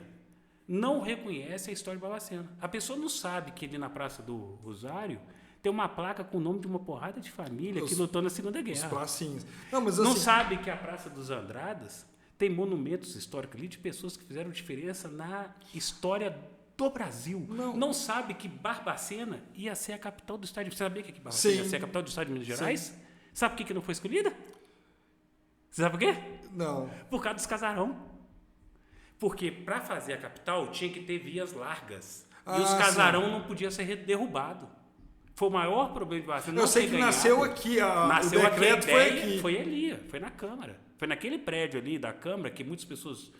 não reconhecem a história de Barbacena. A pessoa não sabe que ali na Praça do Rosário tem uma placa com o nome de uma porrada de família que lutou na Segunda Guerra. Os pracinhos. Mas, não sabe que a Praça dos Andradas tem monumentos históricos ali de pessoas que fizeram diferença na história do Brasil. Não sabe que Barbacena ia ser a capital do estado. Você sabia que Barbacena ia ser a capital do estado de Minas Gerais? Sim. Sabe por que não foi escolhida? Você sabe por quê? Não. Por causa dos casarão. Porque para fazer a capital tinha que ter vias largas. E os casarão não podiam ser derrubados. Foi o maior problema de Barbacena. Eu sei que nasceu aqui. O decreto foi aqui. Foi ali, foi na Câmara. Foi naquele prédio ali da Câmara que muitas pessoas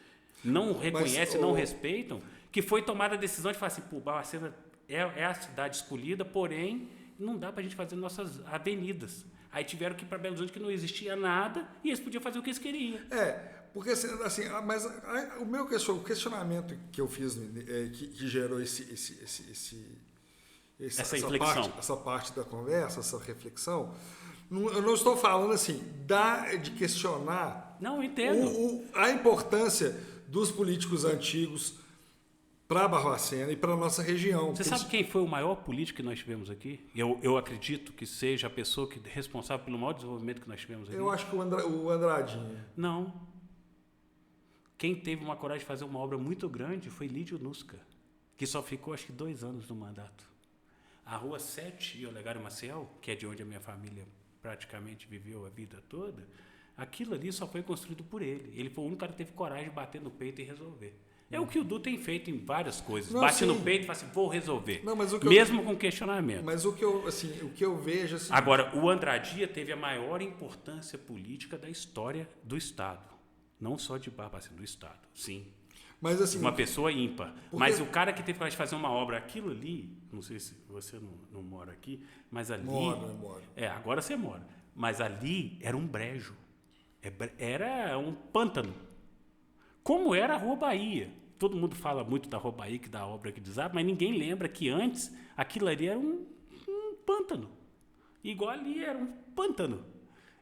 não reconhecem, não respeitam, que foi tomada a decisão de falar assim, Barbacena é a cidade escolhida, porém não dá para a gente fazer nossas avenidas. Aí tiveram que ir para Belo Horizonte, que não existia nada, e eles podiam fazer o que eles queriam. Porque assim, mas o meu questionamento que eu fiz, que gerou essa reflexão, essa parte da conversa, essa reflexão, eu não estou falando assim, de questionar a importância dos políticos antigos para Barbacena e para a nossa região. Você sabe quem foi o maior político que nós tivemos aqui? Eu acredito que seja a pessoa responsável pelo maior desenvolvimento que nós tivemos aqui. Eu acho que o Andradinho. Não. Quem teve uma coragem de fazer uma obra muito grande foi Lídio Nusca, que só ficou acho que 2 anos no mandato. A Rua 7 e Olegário Maciel, que é de onde a minha família praticamente viveu a vida toda, aquilo ali só foi construído por ele. Ele foi o único cara que teve coragem de bater no peito e resolver. É o que o Du tem feito em várias coisas. Bate no peito e fala assim, vou resolver. Mesmo com questionamento. Mas o que eu vejo... Assim, agora, o Andradia teve a maior importância política da história do Estado. Não só de Barbacena, do Estado. Sim. Mas, assim, uma pessoa ímpar. Mas o cara que teve coragem de fazer uma obra, aquilo ali, não sei se você não mora aqui, mas ali... Moro. Agora você mora. Mas ali era um brejo. Era um pântano. Como era a Rua Bahia. Todo mundo fala muito da Rua Bahia, que da obra que desaba, mas ninguém lembra que antes aquilo ali era um pântano. Igual ali era um pântano.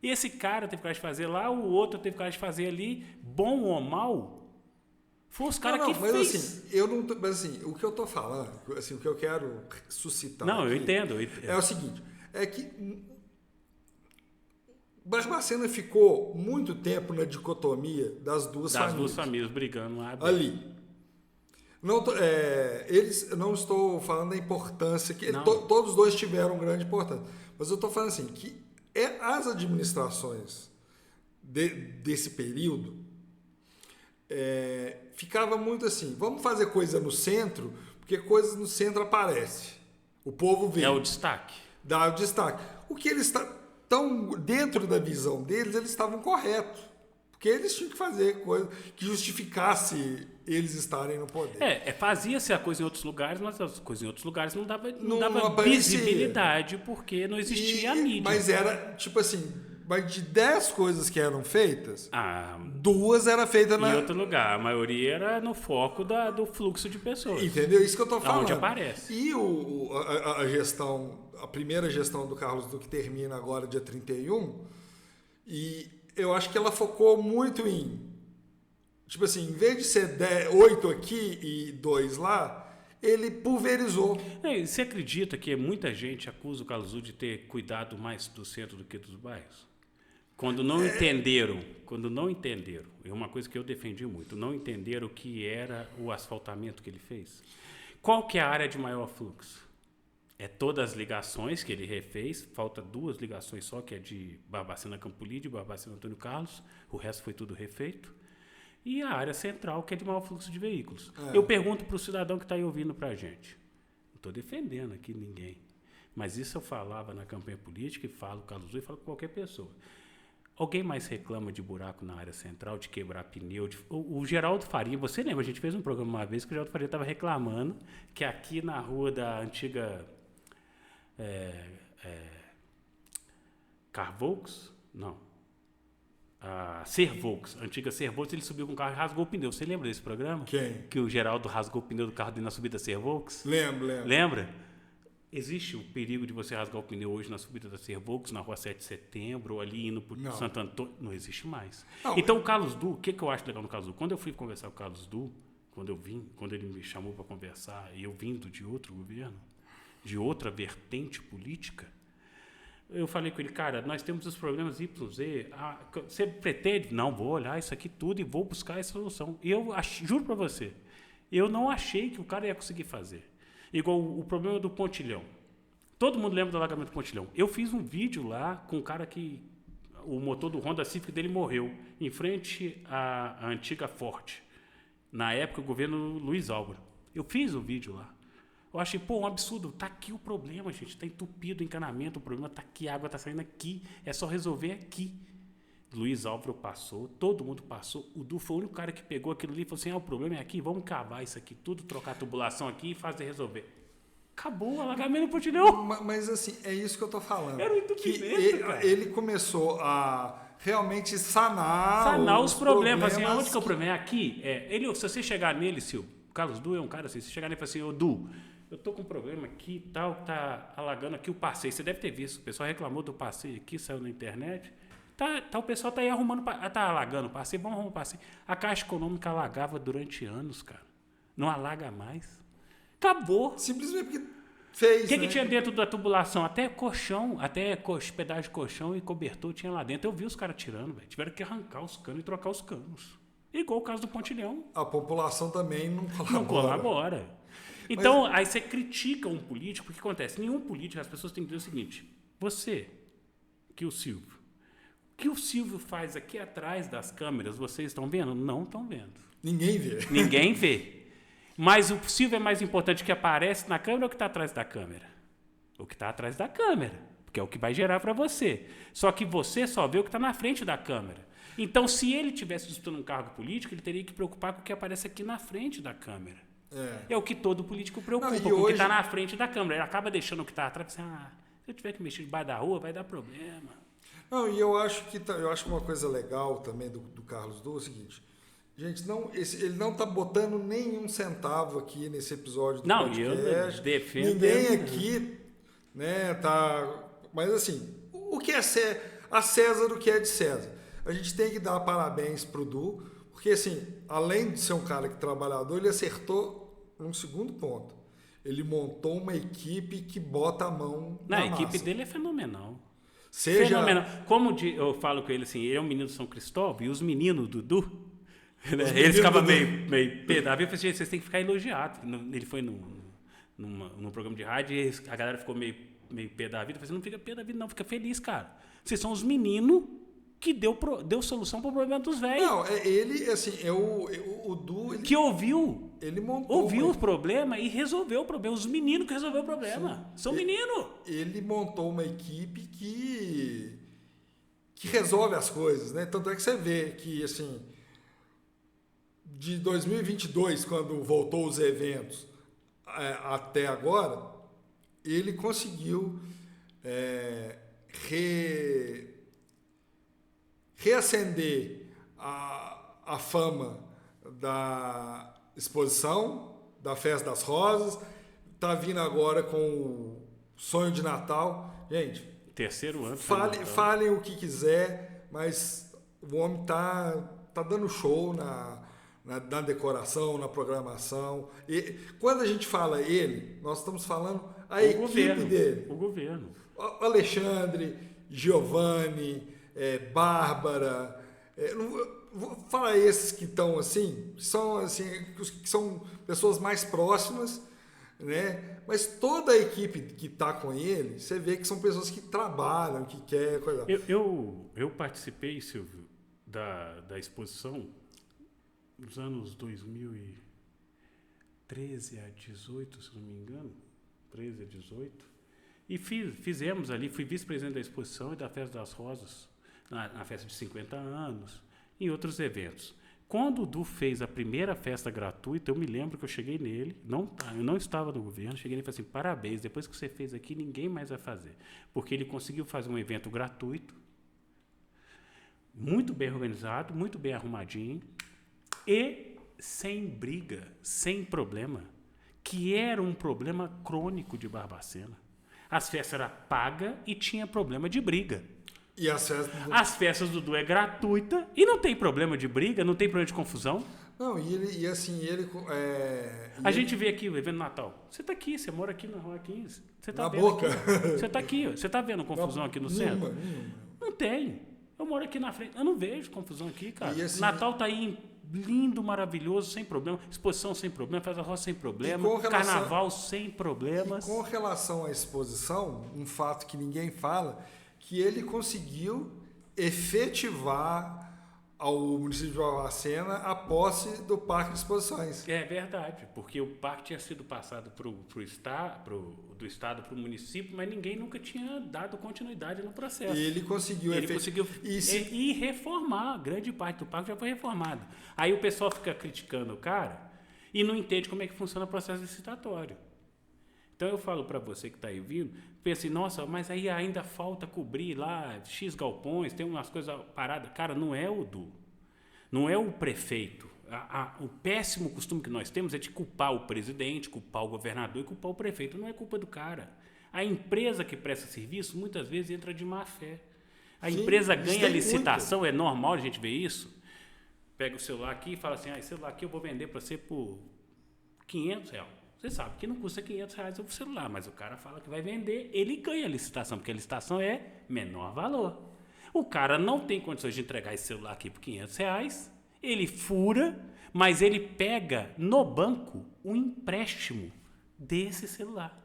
E esse cara teve coragem de fazer lá, o outro teve coragem de fazer ali, bom ou mal, foi os caras que mas fez. Assim, mas assim, o que eu estou falando, assim, o que eu quero suscitar aqui, eu entendo. É o seguinte, é que Barbacena ficou muito tempo na dicotomia das duas famílias. Das duas famílias brigando lá. Ali. Eles não estou falando da importância que todos os dois tiveram grande importância, mas eu estou falando assim que as administrações desse período ficava muito assim, vamos fazer coisa no centro, porque coisas no centro aparecem, o povo vê. É o destaque. Dá o destaque. O que eles estão dentro da visão deles, eles estavam corretos. Porque eles tinham que fazer coisa que justificasse eles estarem no poder. Fazia-se a coisa em outros lugares, mas as coisas em outros lugares não dava aparecia. Visibilidade, porque não existia a mídia. Mas era, tipo assim, de 10 coisas que eram feitas, 2 eram feitas em outro lugar. A maioria era no foco do fluxo de pessoas. Entendeu? Isso que eu tô falando. Onde aparece. E a primeira gestão do Carlos Duque termina agora dia 31, e eu acho que ela focou muito tipo assim, em vez de ser 8 aqui e 2 lá, ele pulverizou. Você acredita que muita gente acusa o Carlos Duque de ter cuidado mais do centro do que dos bairros? Quando não entenderam, é uma coisa que eu defendi muito, não entenderam o que era o asfaltamento que ele fez. Qual que é a área de maior fluxo? É todas as ligações que ele refez, falta 2 ligações só, que é de Barbacena Campolide e Barbacena Antônio Carlos, o resto foi tudo refeito. E a área central, que é de maior fluxo de veículos. Eu pergunto para o cidadão que está aí ouvindo para a gente. Não estou defendendo aqui ninguém, mas isso eu falava na campanha política e falo com o Carlos Duque e falo com qualquer pessoa. Alguém mais reclama de buraco na área central, de quebrar pneu? O Geraldo Faria, você lembra, a gente fez um programa uma vez que o Geraldo Faria estava reclamando que aqui na rua da antiga Carvolks? Não. Servolks, antiga Servolks, ele subiu com o carro e rasgou o pneu. Você lembra desse programa? Quem? Que o Geraldo rasgou o pneu do carro dele na subida Servolks? Lembro. Lembra? Existe o perigo de você rasgar o pneu hoje na subida da Servolks, na rua 7 de setembro, ou ali indo para Santo Antônio? Não existe mais. Não, então, o Carlos Du, o que eu acho legal no Carlos Du? Quando eu fui conversar com o Carlos Du, quando ele me chamou para conversar, e eu vindo de outro governo, de outra vertente política, eu falei com ele, cara, nós temos os problemas YZ, você pretende? Não, vou olhar isso aqui tudo e vou buscar essa solução. E eu juro para você, eu não achei que o cara ia conseguir fazer. Igual o problema do Pontilhão. Todo mundo lembra do alagamento do Pontilhão. Eu fiz um vídeo lá com um cara que o motor do Honda Civic dele morreu em frente à antiga Ford. Na época, o governo Luiz Álvaro. Eu fiz o vídeo lá. Eu achei, um absurdo. Tá aqui o problema, gente. Tá entupido o encanamento. O problema tá aqui, a água tá saindo aqui. É só resolver aqui. Luiz Álvaro passou, todo mundo passou. O Du foi o único cara que pegou aquilo ali e falou assim, o problema é aqui, vamos cavar isso aqui tudo, trocar a tubulação aqui e fazer resolver. Acabou o alagamento do Pontilhão. Mas assim, é isso que eu tô falando. Era um entupimento, cara. Ele começou a realmente sanar os problemas. Assim, onde que é o problema? É aqui. Se você chegar nele, o Carlos Du é um cara assim, se você chegar nele e falar assim, Du, eu tô com um problema aqui, tá alagando aqui o passeio. Você deve ter visto, o pessoal reclamou do passeio aqui, saiu na internet. O pessoal tá aí arrumando, tá alagando o passeio, vamos arrumar o passeio. A Caixa Econômica alagava durante anos, cara. Não alaga mais. Acabou. Simplesmente porque fez, O que tinha dentro da tubulação? Até colchão, pedaço de colchão e cobertor tinha lá dentro. Eu vi os caras tirando, velho. Tiveram que arrancar os canos e trocar os canos. Igual o caso do Pontilhão. A população também não colabora. Não colabora. Então, aí você critica um político, o que acontece? Nenhum político, as pessoas têm que dizer o seguinte, o Silvio faz aqui atrás das câmeras, vocês estão vendo? Não estão vendo. Ninguém vê. Mas o Silvio é mais importante que aparece na câmera ou que está atrás da câmera? O que está atrás da câmera, porque é o que vai gerar para você. Só que você só vê o que está na frente da câmera. Então, se ele tivesse disputando um cargo político, ele teria que preocupar com o que aparece aqui na frente da câmera. É o que todo político preocupa, com o que está na frente da câmera. Ele acaba deixando o que está atrás, se eu tiver que mexer debaixo da rua, vai dar problema. Não, e eu acho que uma coisa legal também do Carlos Du é o seguinte, gente, ele não está botando nenhum centavo aqui nesse episódio do podcast. Eu defendo. Ninguém aqui, né, mas assim, o que é a César, o que é de César? A gente tem que dar parabéns pro Du, porque assim, além de ser um cara que trabalhador, ele acertou um segundo ponto. Ele montou uma equipe que bota a mão na massa. A equipe dele é fenomenal. Fenomenal. Como eu falo com ele assim, ele é um menino de São Cristóvão e os meninos do Du, eles ficavam meio pé da vida. Eu falei assim, vocês têm que ficar elogiados. Ele foi num programa de rádio e a galera ficou meio pé da vida. Eu falei assim, não fica pé da vida não, fica feliz, cara. Vocês são os meninos que deu solução para o problema dos velhos. Não, ele, assim, o Du... Que ouviu. Ele montou... Ouviu o problema e resolveu o problema. Os meninos que resolveram o problema. São meninos. Ele montou uma equipe que resolve as coisas, né? Tanto é que você vê que, assim, de 2022, quando voltou os eventos, até agora, ele conseguiu reacender a fama da exposição, da Festa das Rosas, tá vindo agora com o Sonho de Natal. Gente, terceiro ano. Falem o que quiser, mas o homem tá dando show na decoração, na programação. E quando a gente fala ele, nós estamos falando a equipe dele. O governo. O Alexandre, Giovanni, Bárbara. Vou falar esses que estão assim, que são pessoas mais próximas, né? Mas toda a equipe que está com ele, você vê que são pessoas que trabalham, que querem coisa. Eu participei, Silvio, da exposição nos anos 2013 a 18, se não me engano, 13 a 18, e fizemos ali, fui vice-presidente da exposição e da Festa das Rosas, na festa de 50 anos, em outros eventos. Quando o Du fez a primeira festa gratuita, eu me lembro que eu cheguei nele, eu não estava no governo, cheguei nele e falei assim, parabéns, depois que você fez aqui, ninguém mais vai fazer. Porque ele conseguiu fazer um evento gratuito, muito bem organizado, muito bem arrumadinho, e sem briga, sem problema, que era um problema crônico de Barbacena. As festas eram pagas e tinha problema de briga. E as festas do Du é gratuita e não tem problema de briga, não tem problema de confusão. Não, ele a gente vê aqui o evento Natal. Você está aqui, você mora aqui na Rua 15. Você tá na vendo boca. Aqui, você está aqui, você está vendo confusão aqui no centro? Nenhuma. Não tem. Eu moro aqui na frente, eu não vejo confusão aqui, cara. E assim, Natal tá aí lindo, maravilhoso, sem problema. Exposição sem problema, festa roça sem problema, carnaval sem problemas. E com relação à exposição, um fato que ninguém fala, que ele conseguiu efetivar ao município de Barbacena a posse do Parque de Exposições. É verdade, porque o parque tinha sido passado do Estado para o município, mas ninguém nunca tinha dado continuidade no processo. E ele conseguiu e reformar, grande parte do parque já foi reformado. Aí o pessoal fica criticando o cara e não entende como é que funciona o processo licitatório. Então eu falo para você que está aí vindo, pensa assim, nossa, mas aí ainda falta cobrir lá X galpões, tem umas coisas paradas. Cara, não é o Du, não é o prefeito. O péssimo costume que nós temos é de culpar o presidente, culpar o governador e culpar o prefeito. Não é culpa do cara. A empresa que presta serviço muitas vezes entra de má fé. A empresa ganha licitação, muito. É normal a gente ver isso. Pega o celular aqui e fala assim, esse celular aqui eu vou vender para você por R$500. Você sabe que não custa R$500 o celular, mas o cara fala que vai vender, ele ganha a licitação, porque a licitação é menor valor. O cara não tem condições de entregar esse celular aqui por R$500, ele fura, mas ele pega no banco um empréstimo desse celular.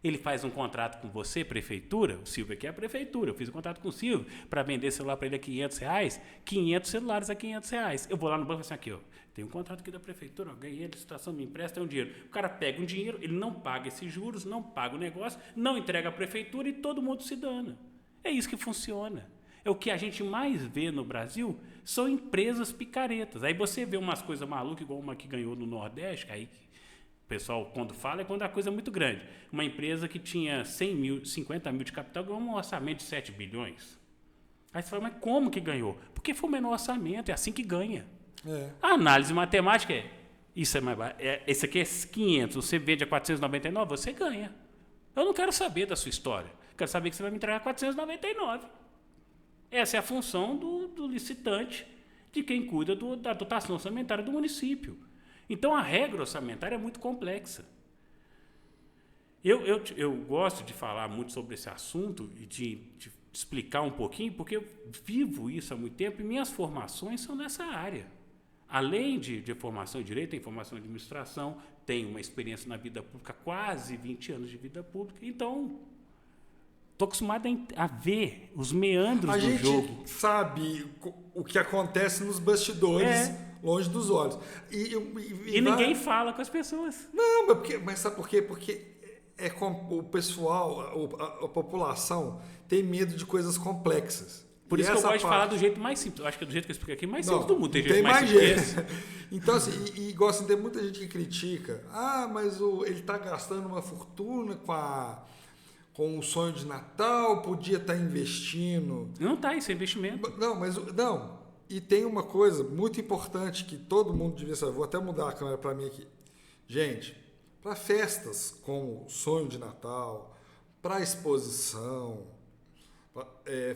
Ele faz um contrato com você, prefeitura, o Silvio aqui é a prefeitura, eu fiz um contrato com o Silvio para vender celular para ele a R$500, 500 celulares a R$500. Eu vou lá no banco e falo assim, aqui, tem um contrato aqui da prefeitura, ganhei a licitação, me empresta um dinheiro. O cara pega um dinheiro, ele não paga esses juros, não paga o negócio, não entrega à prefeitura e todo mundo se dana. É isso que funciona. É o que a gente mais vê no Brasil, são empresas picaretas. Aí você vê umas coisas malucas, igual uma que ganhou no Nordeste, aí o pessoal, quando fala, é quando a coisa é muito grande. Uma empresa que tinha 50 mil de capital ganhou um orçamento de 7 bilhões. Aí você fala, mas como que ganhou? Porque foi o menor orçamento, é assim que ganha. A análise matemática isso é mais barato. Esse aqui é 500, você vende a 499, você ganha. Eu não quero saber da sua história. Quero saber que você vai me entregar 499. Essa é a função do licitante, de quem cuida da dotação orçamentária do município. Então, a regra orçamentária é muito complexa. Eu gosto de falar muito sobre esse assunto e de explicar um pouquinho, porque eu vivo isso há muito tempo e minhas formações são nessa área. Além de formação em direito, tem formação em administração, tenho uma experiência na vida pública, quase 20 anos de vida pública. Então, estou acostumado a ver os meandros do jogo. A gente sabe o que acontece nos bastidores, longe dos olhos. E ninguém fala com as pessoas. Não, mas sabe por quê? Porque o pessoal, a população, tem medo de coisas complexas. Por E isso que eu essa gosto de parte- falar do jeito mais simples. Eu acho que é do jeito que eu explico aqui, mais simples Não, do mundo. Tem não jeito mais simples que esse. Então, assim, e gosta, tem muita gente que critica. Ah, mas ele tá gastando uma fortuna com o sonho de Natal, podia estar investindo. Não tá, isso é investimento. Não, mas não. E tem uma coisa muito importante que todo mundo devia saber. Vou até mudar a câmera para mim aqui. Gente, para festas como Sonho de Natal, para exposição,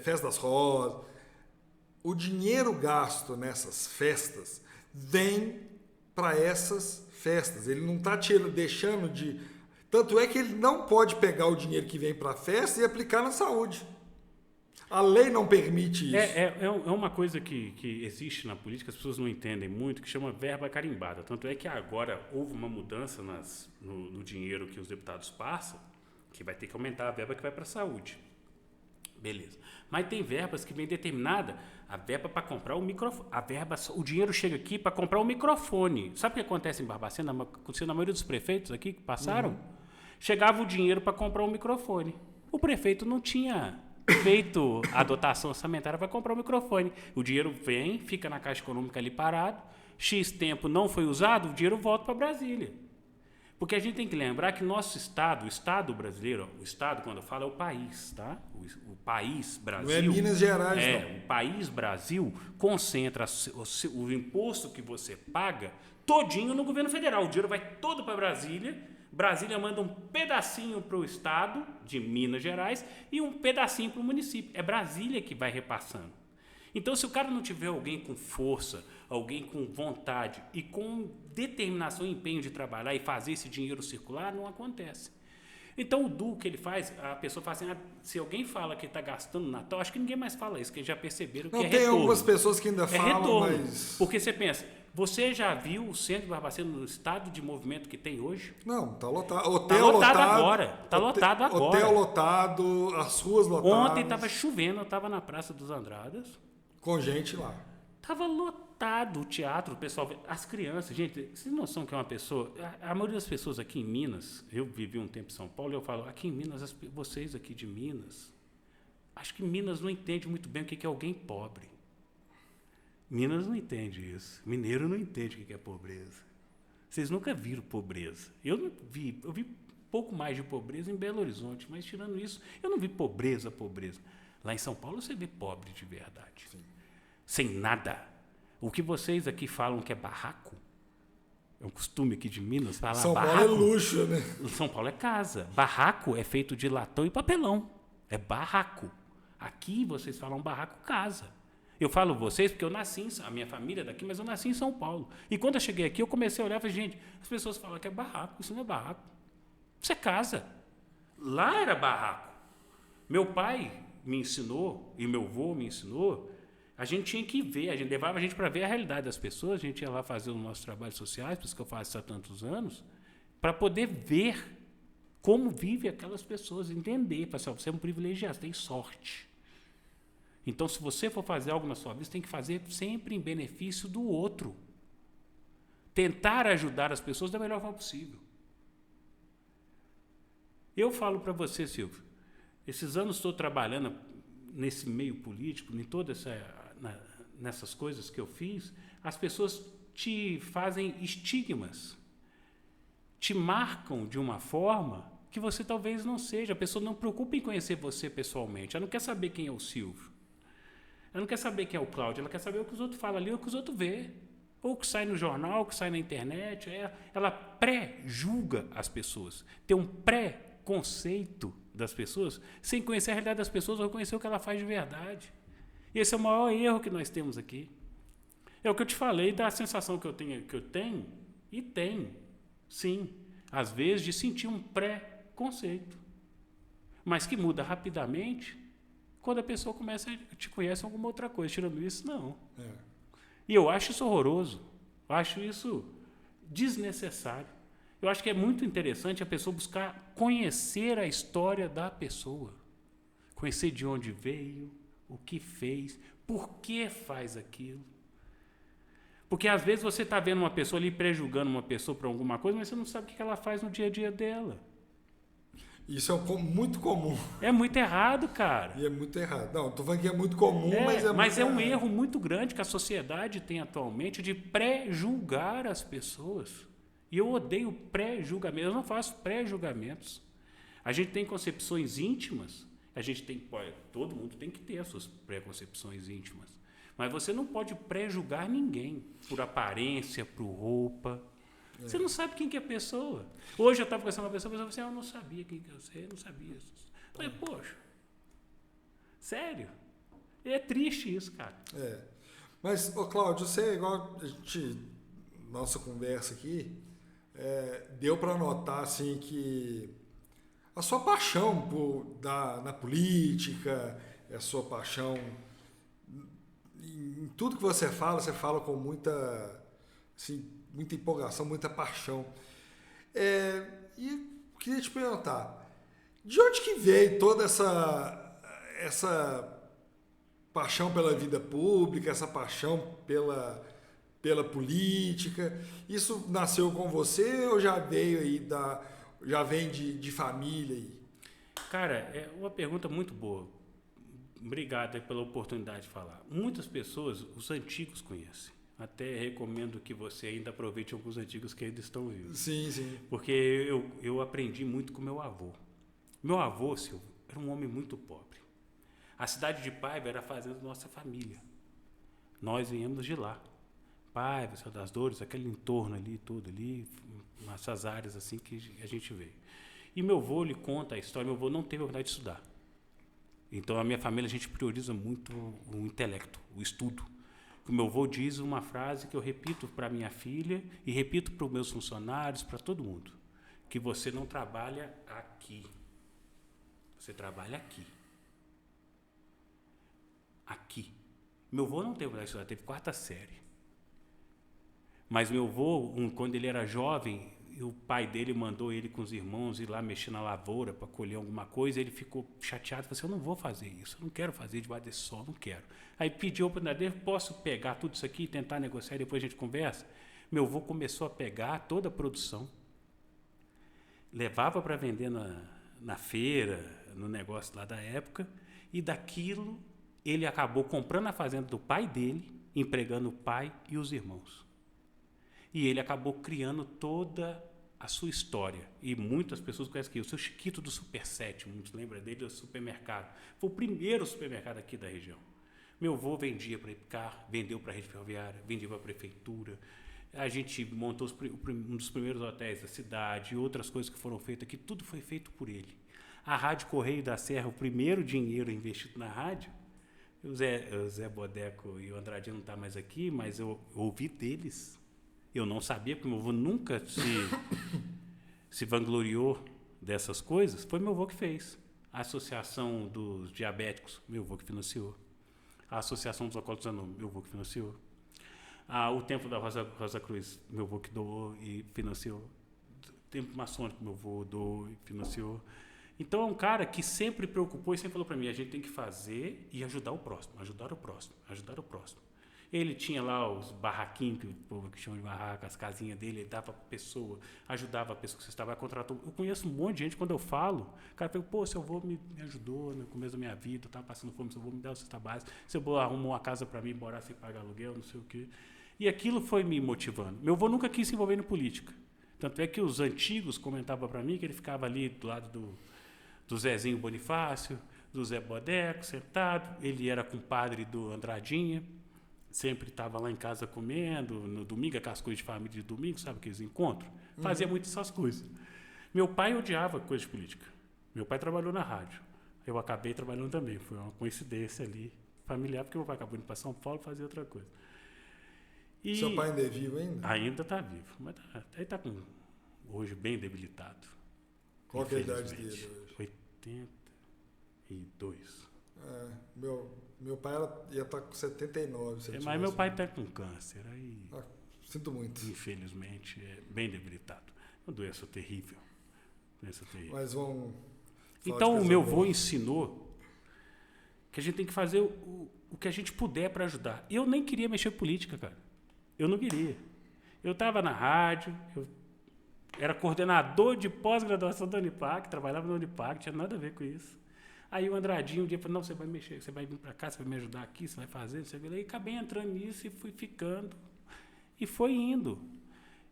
Festa das Rosas, o dinheiro gasto nessas festas vem para essas festas. Ele não está deixando de... Tanto é que ele não pode pegar o dinheiro que vem para a festa e aplicar na saúde. A lei não permite isso. É uma coisa que existe na política, as pessoas não entendem muito, que chama verba carimbada. Tanto é que agora houve uma mudança no dinheiro que os deputados passam, que vai ter que aumentar a verba que vai para a saúde. Beleza. Mas tem verbas que vem determinada, a verba para comprar o microfone. O dinheiro chega aqui para comprar o microfone. Sabe o que acontece em Barbacena? Aconteceu na maioria dos prefeitos aqui que passaram? Chegava o dinheiro para comprar o microfone. O prefeito não tinha feito a dotação orçamentária para comprar o microfone. O dinheiro vem, fica na Caixa Econômica ali parado, X tempo não foi usado, o dinheiro volta para Brasília. Porque a gente tem que lembrar que nosso Estado, o Estado brasileiro, o Estado, quando eu falo, é o país, tá? O país Brasil... Não é Minas Gerais, não. O país Brasil concentra o imposto que você paga todinho no governo federal. O dinheiro vai todo para Brasília. Brasília manda um pedacinho para o Estado de Minas Gerais e um pedacinho para o município. É Brasília que vai repassando. Então, se o cara não tiver alguém com força, alguém com vontade e com determinação e empenho de trabalhar e fazer esse dinheiro circular, não acontece. Então, o do que ele faz, a pessoa fala assim, se alguém fala que está gastando no Natal, acho que ninguém mais fala isso, porque já perceberam que é retorno. Tem algumas pessoas que ainda falam, retorno, mas... Porque você pensa, você já viu o centro de Barbacena no estado de movimento que tem hoje? Não, tá lotado. Hotel lotado agora. Tá lotado agora. Hotel lotado, as ruas lotadas. Ontem estava chovendo, eu estava na Praça dos Andradas. Com gente lá. Tava lotado o teatro, o pessoal, as crianças, gente, vocês não noção que é uma pessoa, a maioria das pessoas aqui em Minas, eu vivi um tempo em São Paulo, eu falo, aqui em Minas, vocês aqui de Minas, acho que Minas não entende muito bem o que é alguém pobre. Minas não entende isso, mineiro não entende o que é pobreza. Vocês nunca viram pobreza. Eu vi pouco mais de pobreza em Belo Horizonte, mas tirando isso, eu não vi pobreza. Lá em São Paulo você vê pobre de verdade. Sim. Sem nada. O que vocês aqui falam que é barraco, é um costume aqui de Minas falar São barraco. Paulo é luxo, né? São Paulo é casa. Barraco é feito de latão e papelão. É barraco. Aqui vocês falam barraco casa. Eu falo vocês porque eu nasci, a minha família é daqui, mas eu nasci em São Paulo. E quando eu cheguei aqui, eu comecei a olhar e falei, gente, as pessoas falam que é barraco. Isso não é barraco. Isso é casa. Lá era barraco. Meu pai me ensinou, e meu avô me ensinou, a gente tinha que ver, a gente levava a gente para ver a realidade das pessoas, a gente ia lá fazer os nossos trabalhos sociais, por isso que eu faço isso há tantos anos, para poder ver como vivem aquelas pessoas, entender, para você é um privilegiado, você tem sorte. Então, se você for fazer algo na sua vida, você tem que fazer sempre em benefício do outro. Tentar ajudar as pessoas da melhor forma possível. Eu falo para você, Silvio, esses anos estou trabalhando nesse meio político, em nessas coisas que eu fiz, as pessoas te fazem estigmas, te marcam de uma forma que você talvez não seja. A pessoa não preocupa em conhecer você pessoalmente, ela não quer saber quem é o Silvio, ela não quer saber quem é o Cláudio, ela quer saber o que os outros falam ali, ou o que os outros vê, ou o que sai no jornal, o que sai na internet. Ela pré-julga as pessoas, tem um pré-conceito das pessoas, sem conhecer a realidade das pessoas ou conhecer o que ela faz de verdade. E esse é o maior erro que nós temos aqui. É o que eu te falei da sensação que eu tenho, e tenho, sim, às vezes, de sentir um pré-conceito, mas que muda rapidamente quando a pessoa te conhece alguma outra coisa. Tirando isso, não. E eu acho isso horroroso, eu acho isso desnecessário. Eu acho que é muito interessante a pessoa buscar conhecer a história da pessoa, conhecer de onde veio, o que fez, por que faz aquilo. Porque às vezes você está vendo uma pessoa ali prejulgando uma pessoa por alguma coisa, mas você não sabe o que ela faz no dia a dia dela. Isso é muito comum. É muito errado, cara. E é muito errado. Não, tô falando que é muito comum, Mas é um errado. erro muito grande que a sociedade tem atualmente de pré-julgar as pessoas. E eu odeio pré-julgamento. Eu não faço pré-julgamentos. A gente tem concepções íntimas. Todo mundo tem que ter as suas preconcepções íntimas. Mas você não pode pré-julgar ninguém por aparência, por roupa. Você não sabe quem que é a pessoa. Hoje eu estava conversando com uma pessoa falou assim, eu não sabia quem que eu não sabia. Eu falei, poxa, sério? É triste isso, cara. Mas, ô Cláudio, você, igual nossa conversa aqui, deu para notar, assim, que a sua paixão na política, a sua paixão em tudo que você fala com muita, assim, muita empolgação, muita paixão. E queria te perguntar, de onde que veio toda essa paixão pela vida pública, essa paixão pela política? Isso nasceu com você ou já veio aí já vem de família aí? Cara, é uma pergunta muito boa. Obrigado pela oportunidade de falar. Muitas pessoas, os antigos conhecem. Até recomendo que você ainda aproveite alguns antigos que ainda estão vivos. Sim, sim. Porque eu aprendi muito com meu avô. Meu avô, Silvio, era um homem muito pobre. A cidade de Paiva era a fazenda da nossa família. Nós viemos de lá. Paiva, Senhor das Dores, aquele entorno ali, tudo ali, essas áreas assim que a gente veio. E meu avô lhe conta a história. Meu avô não teve a oportunidade de estudar. Então, a minha família, a gente prioriza muito o intelecto, o estudo. O meu avô diz uma frase que eu repito para minha filha e repito para os meus funcionários, para todo mundo, que você não trabalha aqui, você trabalha aqui. Aqui. Meu avô não teve oportunidade de estudar, teve 4ª série. Mas meu avô, quando ele era jovem, o pai dele mandou ele com os irmãos ir lá mexer na lavoura para colher alguma coisa. Ele ficou chateado, falou assim, eu não vou fazer isso, eu não quero fazer debaixo desse sol, não quero. Aí pediu para o posso pegar tudo isso aqui e tentar negociar e depois a gente conversa? Meu avô começou a pegar toda a produção, levava para vender na feira, no negócio lá da época, e daquilo ele acabou comprando a fazenda do pai dele, empregando o pai e os irmãos. E ele acabou criando toda a sua história. E muitas pessoas conhecem aqui. O seu Chiquito do Super 7, muitos lembram dele, do supermercado. Foi o primeiro supermercado aqui da região. Meu avô vendia para Ipcar, vendeu para a rede ferroviária, vendia para a prefeitura. A gente montou um dos primeiros hotéis da cidade, outras coisas que foram feitas aqui, tudo foi feito por ele. A Rádio Correio da Serra, o primeiro dinheiro investido na rádio, o Zé Bodeco e o Andradinho não estão mais aqui, mas eu ouvi deles. Eu não sabia, porque meu avô nunca se vangloriou dessas coisas. Foi meu avô que fez. A Associação dos Diabéticos, meu avô que financiou. A Associação dos Alcoólicos Anônimos, meu avô que financiou. O Templo da Rosa Cruz, meu avô que doou e financiou. O Templo Maçônico, meu avô doou e financiou. Então é um cara que sempre preocupou e sempre falou para mim, a gente tem que fazer e ajudar o próximo, ajudar o próximo, ajudar o próximo. Ele tinha lá os barraquinhos, que o povo que chama de barraca, as casinhas dele, ele dava para a pessoa, ajudava a pessoa que você estava, contratou. Eu conheço um monte de gente, quando eu falo, o cara fala, pô, seu avô me ajudou no começo da minha vida, eu estava passando fome, seu avô me deu a cesta básica, seu avô arrumou uma casa para mim, morar sem pagar aluguel, não sei o quê. E aquilo foi me motivando. Meu avô nunca quis se envolver em política. Tanto é que os antigos comentavam para mim que ele ficava ali do lado do Zezinho Bonifácio, do Zé Bodeco, sentado, ele era compadre do Andradinha, sempre estava lá em casa comendo, no domingo, aquelas coisas de família de domingo, sabe aqueles encontros? Fazia muito essas coisas. Meu pai odiava coisa de política. Meu pai trabalhou na rádio. Eu acabei trabalhando também. Foi uma coincidência ali, familiar, porque meu pai acabou indo para São Paulo fazer outra coisa. E seu pai ainda é vivo ainda? Ainda está vivo, mas ele está hoje bem debilitado. Qual que é a idade dele hoje? 82. Meu pai ia estar com 79. Mas meu pai está com câncer. Aí, sinto muito. Infelizmente, é bem debilitado. Uma doença terrível. Mas vamos... Então, o meu avô ensinou que a gente tem que fazer o que a gente puder para ajudar. Eu nem queria mexer em política, cara. Eu não queria. Eu estava na rádio, eu era coordenador de pós-graduação da Unipac, trabalhava na Unipac, não tinha nada a ver com isso. Aí o Andradinho um dia falou, não, você vai mexer, você vai vir para cá, você vai me ajudar aqui, você vai fazer, não sei o que. E acabei entrando nisso e fui ficando. E foi indo.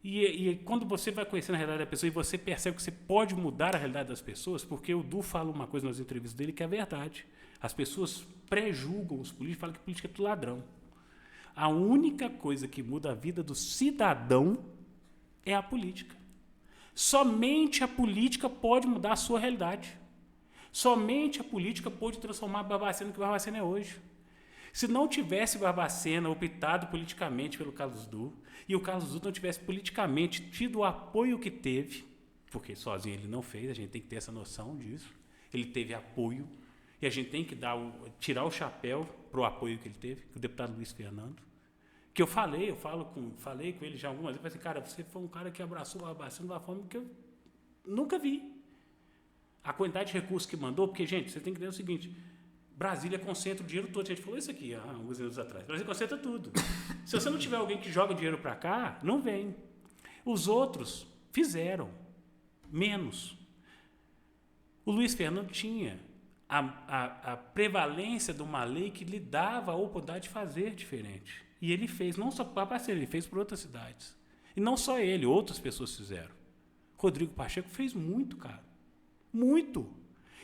E quando você vai conhecendo a realidade da pessoa e você percebe que você pode mudar a realidade das pessoas, porque o Du fala uma coisa nas entrevistas dele que é verdade. As pessoas pré-julgam os políticos, falam que política é tudo ladrão. A única coisa que muda a vida do cidadão é a política. Somente a política pode mudar a sua realidade. Somente a política pode transformar Barbacena no que Barbacena é hoje. Se não tivesse Barbacena optado politicamente pelo Carlos Du, e o Carlos Du não tivesse politicamente tido o apoio que teve, porque sozinho ele não fez, a gente tem que ter essa noção disso, ele teve apoio, e a gente tem que tirar o chapéu para o apoio que ele teve, que o deputado Luiz Fernando, que falei com ele já algumas vezes, falei assim, cara, você foi um cara que abraçou o Barbacena de uma forma que eu nunca vi. A quantidade de recursos que mandou, porque, gente, você tem que entender o seguinte, Brasília concentra o dinheiro todo. A gente falou isso aqui há alguns anos atrás. Brasília concentra tudo. Se você não tiver alguém que joga dinheiro para cá, não vem. Os outros fizeram menos. O Luiz Fernando tinha a prevalência de uma lei que lhe dava a oportunidade de fazer diferente. E ele fez, não só para Barbacena, ele fez por outras cidades. E não só ele, outras pessoas fizeram. Rodrigo Pacheco fez muito, cara. Muito.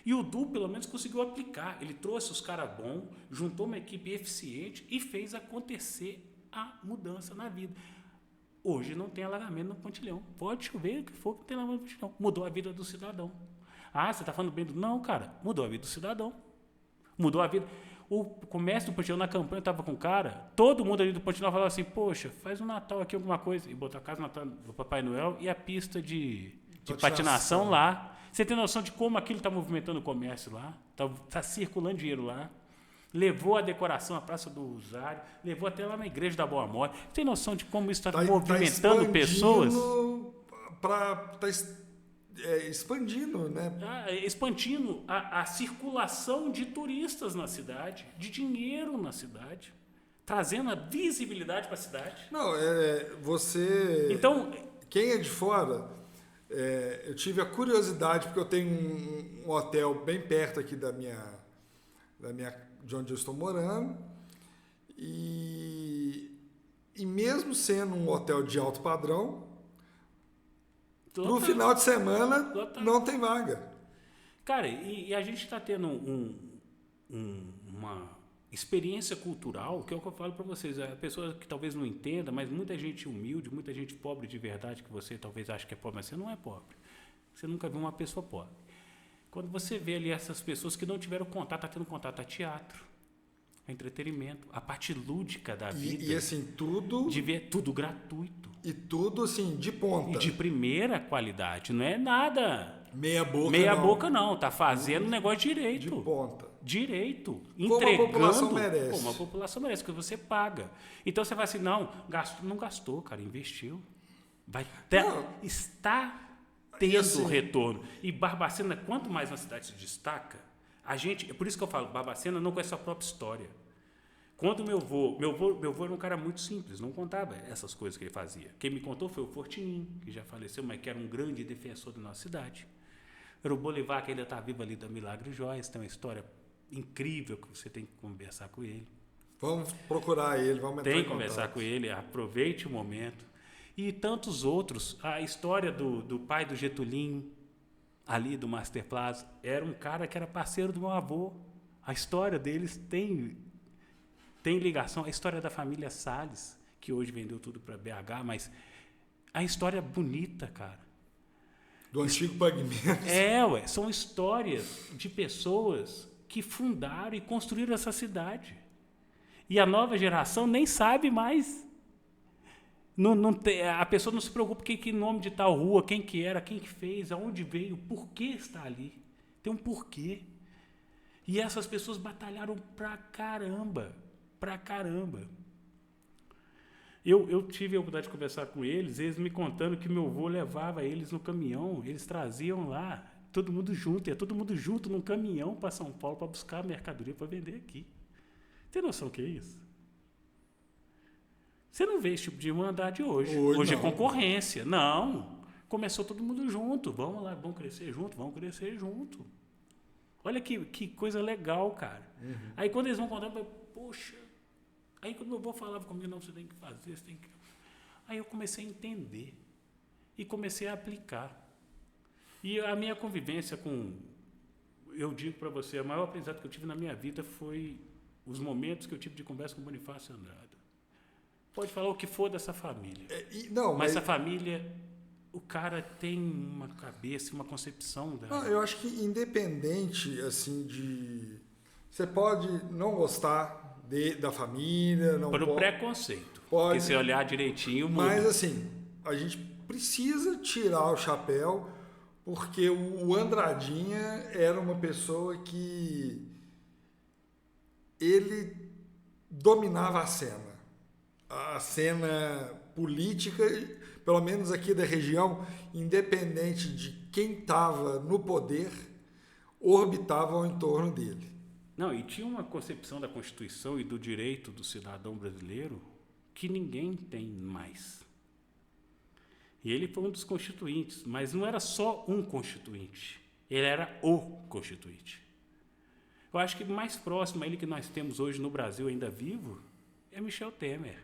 E o Du, pelo menos, conseguiu aplicar. Ele trouxe os caras bons, juntou uma equipe eficiente e fez acontecer a mudança na vida. Hoje não tem alagamento no Pontilhão. Pode chover o que for que tem alagamento no Pontilhão. Mudou a vida do cidadão. Ah, você está falando bem do... Não, cara. Mudou a vida do cidadão. Mudou a vida... O comércio do Pontilhão, na campanha, eu estava com o cara, todo mundo ali do Pontilhão falava assim, poxa, faz um Natal aqui, alguma coisa. E botou a casa do Natal do Papai Noel e a pista de patinação lá. Você tem noção de como aquilo está movimentando o comércio lá? Está circulando dinheiro lá. Levou a decoração à Praça do Rosário, levou até lá na Igreja da Boa Morte. Você tem noção de como isso está movimentando pessoas? Expandindo, né? Expandindo a circulação de turistas na cidade, de dinheiro na cidade, trazendo a visibilidade para a cidade. Não, você... Então, quem é de fora... eu tive a curiosidade, porque eu tenho um hotel bem perto aqui de onde eu estou morando, e mesmo sendo um hotel de alto padrão, no final de semana não tem vaga. Cara, e a gente está tendo uma experiência cultural, que é o que eu falo para vocês, a pessoa que talvez não entenda, mas muita gente humilde, muita gente pobre de verdade, que você talvez ache que é pobre, mas você não é pobre. Você nunca viu uma pessoa pobre. Quando você vê ali essas pessoas que não tiveram contato, está tendo contato a teatro, a entretenimento, a parte lúdica da vida. E assim, tudo... De ver tudo gratuito. E tudo assim, de ponta. E de primeira qualidade, não é nada... Meia boca não, tá fazendo um negócio direito. De ponta. Direito. Como entregando. a população merece. Como a população merece, que você paga. Então você vai assim, não gastou, cara, investiu. Está tendo assim, retorno. E Barbacena, quanto mais uma cidade se destaca, é por isso que eu falo, Barbacena não conhece a própria história. Quando meu avô era um cara muito simples, não contava essas coisas que ele fazia. Quem me contou foi o Fortinim, que já faleceu, mas que era um grande defensor da nossa cidade. Era o Bolivar, que ainda está vivo ali da Milagre Joias, tem uma história incrível que você tem que conversar com ele. Vamos procurar ele, vamos entrar em contato. Tem que conversar com ele, aproveite o momento. E tantos outros. A história do pai do Getulinho, ali do Master Plaza, era um cara que era parceiro do meu avô. A história deles tem ligação. A história da família Salles, que hoje vendeu tudo para BH, mas a história é bonita, cara. Do antigo Pagamentos. São histórias de pessoas que fundaram e construíram essa cidade. E a nova geração nem sabe mais. A pessoa não se preocupa que nome de tal rua, quem que era, quem que fez, aonde veio, por que está ali. Tem um porquê. E essas pessoas batalharam pra caramba. Eu tive a oportunidade de conversar com eles me contando que meu avô levava eles no caminhão, eles traziam lá, todo mundo junto num caminhão para São Paulo para buscar mercadoria para vender aqui. Tem noção do que é isso? Você não vê esse tipo de irmandade hoje. Hoje é concorrência. Não. Começou todo mundo junto. Vamos lá, vamos crescer junto, vamos crescer junto. Olha que coisa legal, cara. Aí quando eles vão contar, eu falo, poxa. Aí quando eu vou falar comigo, não, você tem que fazer, você tem que... Aí eu comecei a entender. E comecei a aplicar. E a minha convivência com... Eu digo para você, a maior aprendizado que eu tive na minha vida foi os momentos que eu tive de conversa com o Bonifácio Andrada. Pode falar o que for dessa família. Mas essa família, o cara tem uma cabeça, uma concepção dela. Não, eu acho que independente, assim, de... Você pode não gostar da família, não Por pode... o preconceito. Pode, porque se olhar direitinho, muda. Mas, assim, a gente precisa tirar o chapéu, porque o Andradinha era uma pessoa que ele dominava a cena política, pelo menos aqui da região, independente de quem estava no poder, orbitava em torno dele. Não, e tinha uma concepção da Constituição e do direito do cidadão brasileiro que ninguém tem mais. E ele foi um dos constituintes, mas não era só um constituinte, ele era o constituinte. Eu acho que mais próximo a ele que nós temos hoje no Brasil ainda vivo é Michel Temer,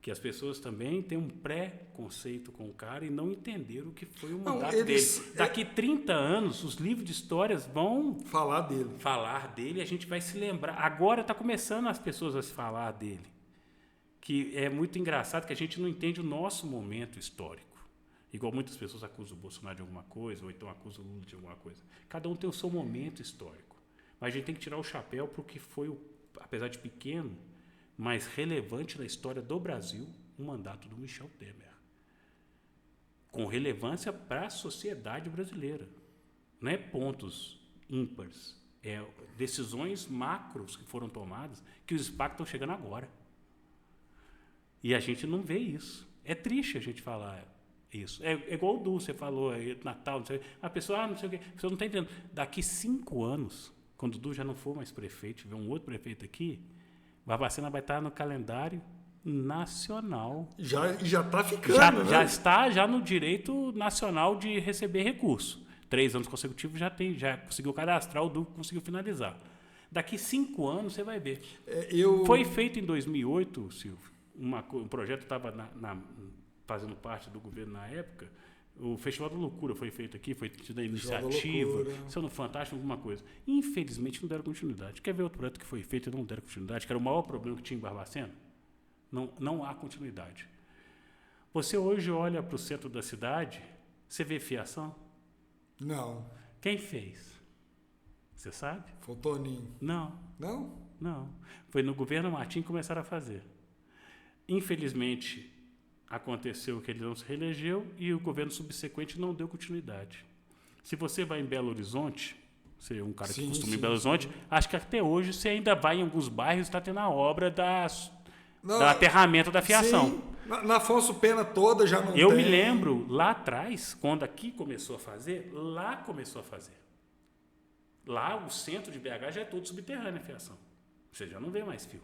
que as pessoas também têm um pré-conceito com o cara e não entenderam o que foi o mandato dele. Daqui 30 anos, os livros de histórias vão falar dele e a gente vai se lembrar. Agora está começando as pessoas a se falar dele. Que é muito engraçado que a gente não entende o nosso momento histórico. Igual muitas pessoas acusam o Bolsonaro de alguma coisa, ou então acusam o Lula de alguma coisa. Cada um tem o seu momento histórico. Mas a gente tem que tirar o chapéu para o que foi, apesar de pequeno, mais relevante na história do Brasil, o mandato do Michel Temer. Com relevância para a sociedade brasileira. Não é pontos ímpares. É decisões macros que foram tomadas que os impactos estão chegando agora. E a gente não vê isso. É triste a gente falar isso. É igual o Du, você falou, Natal, não sei, a pessoa, não sei o quê, a pessoa não está entendendo. Daqui 5 anos, quando o Du já não for mais prefeito, tiver um outro prefeito aqui, Barbacena vai estar no calendário nacional. Já está ficando, já está já no direito nacional de receber recurso. 3 anos consecutivos já conseguiu cadastrar, o Du conseguiu finalizar. Daqui 5 anos você vai ver. Foi feito em 2008, Silvio, um projeto estava fazendo parte do governo na época. O Festival da Loucura foi feito aqui, foi tido a iniciativa, sendo fantástico, alguma coisa. Infelizmente não deram continuidade. Quer ver outro projeto que foi feito e não deram continuidade, que era o maior problema que tinha em Barbacena? Não há continuidade. Você hoje olha para o centro da cidade, você vê fiação? Não. Quem fez? Você sabe? Foi o Toninho. Não. Não? Não. Foi no governo Martim que começaram a fazer. Infelizmente, aconteceu que ele não se reelegeu e o governo subsequente não deu continuidade. Se você vai em Belo Horizonte, você é um cara que costuma ir em Belo Horizonte, acho que até hoje você ainda vai em alguns bairros e está tendo a obra do aterramento da fiação. Sim. Na Afonso Pena toda já não tem. Eu me lembro, lá atrás, quando aqui começou a fazer, lá começou a fazer. Lá o centro de BH já é todo subterrâneo a fiação. Você já não vê mais fio.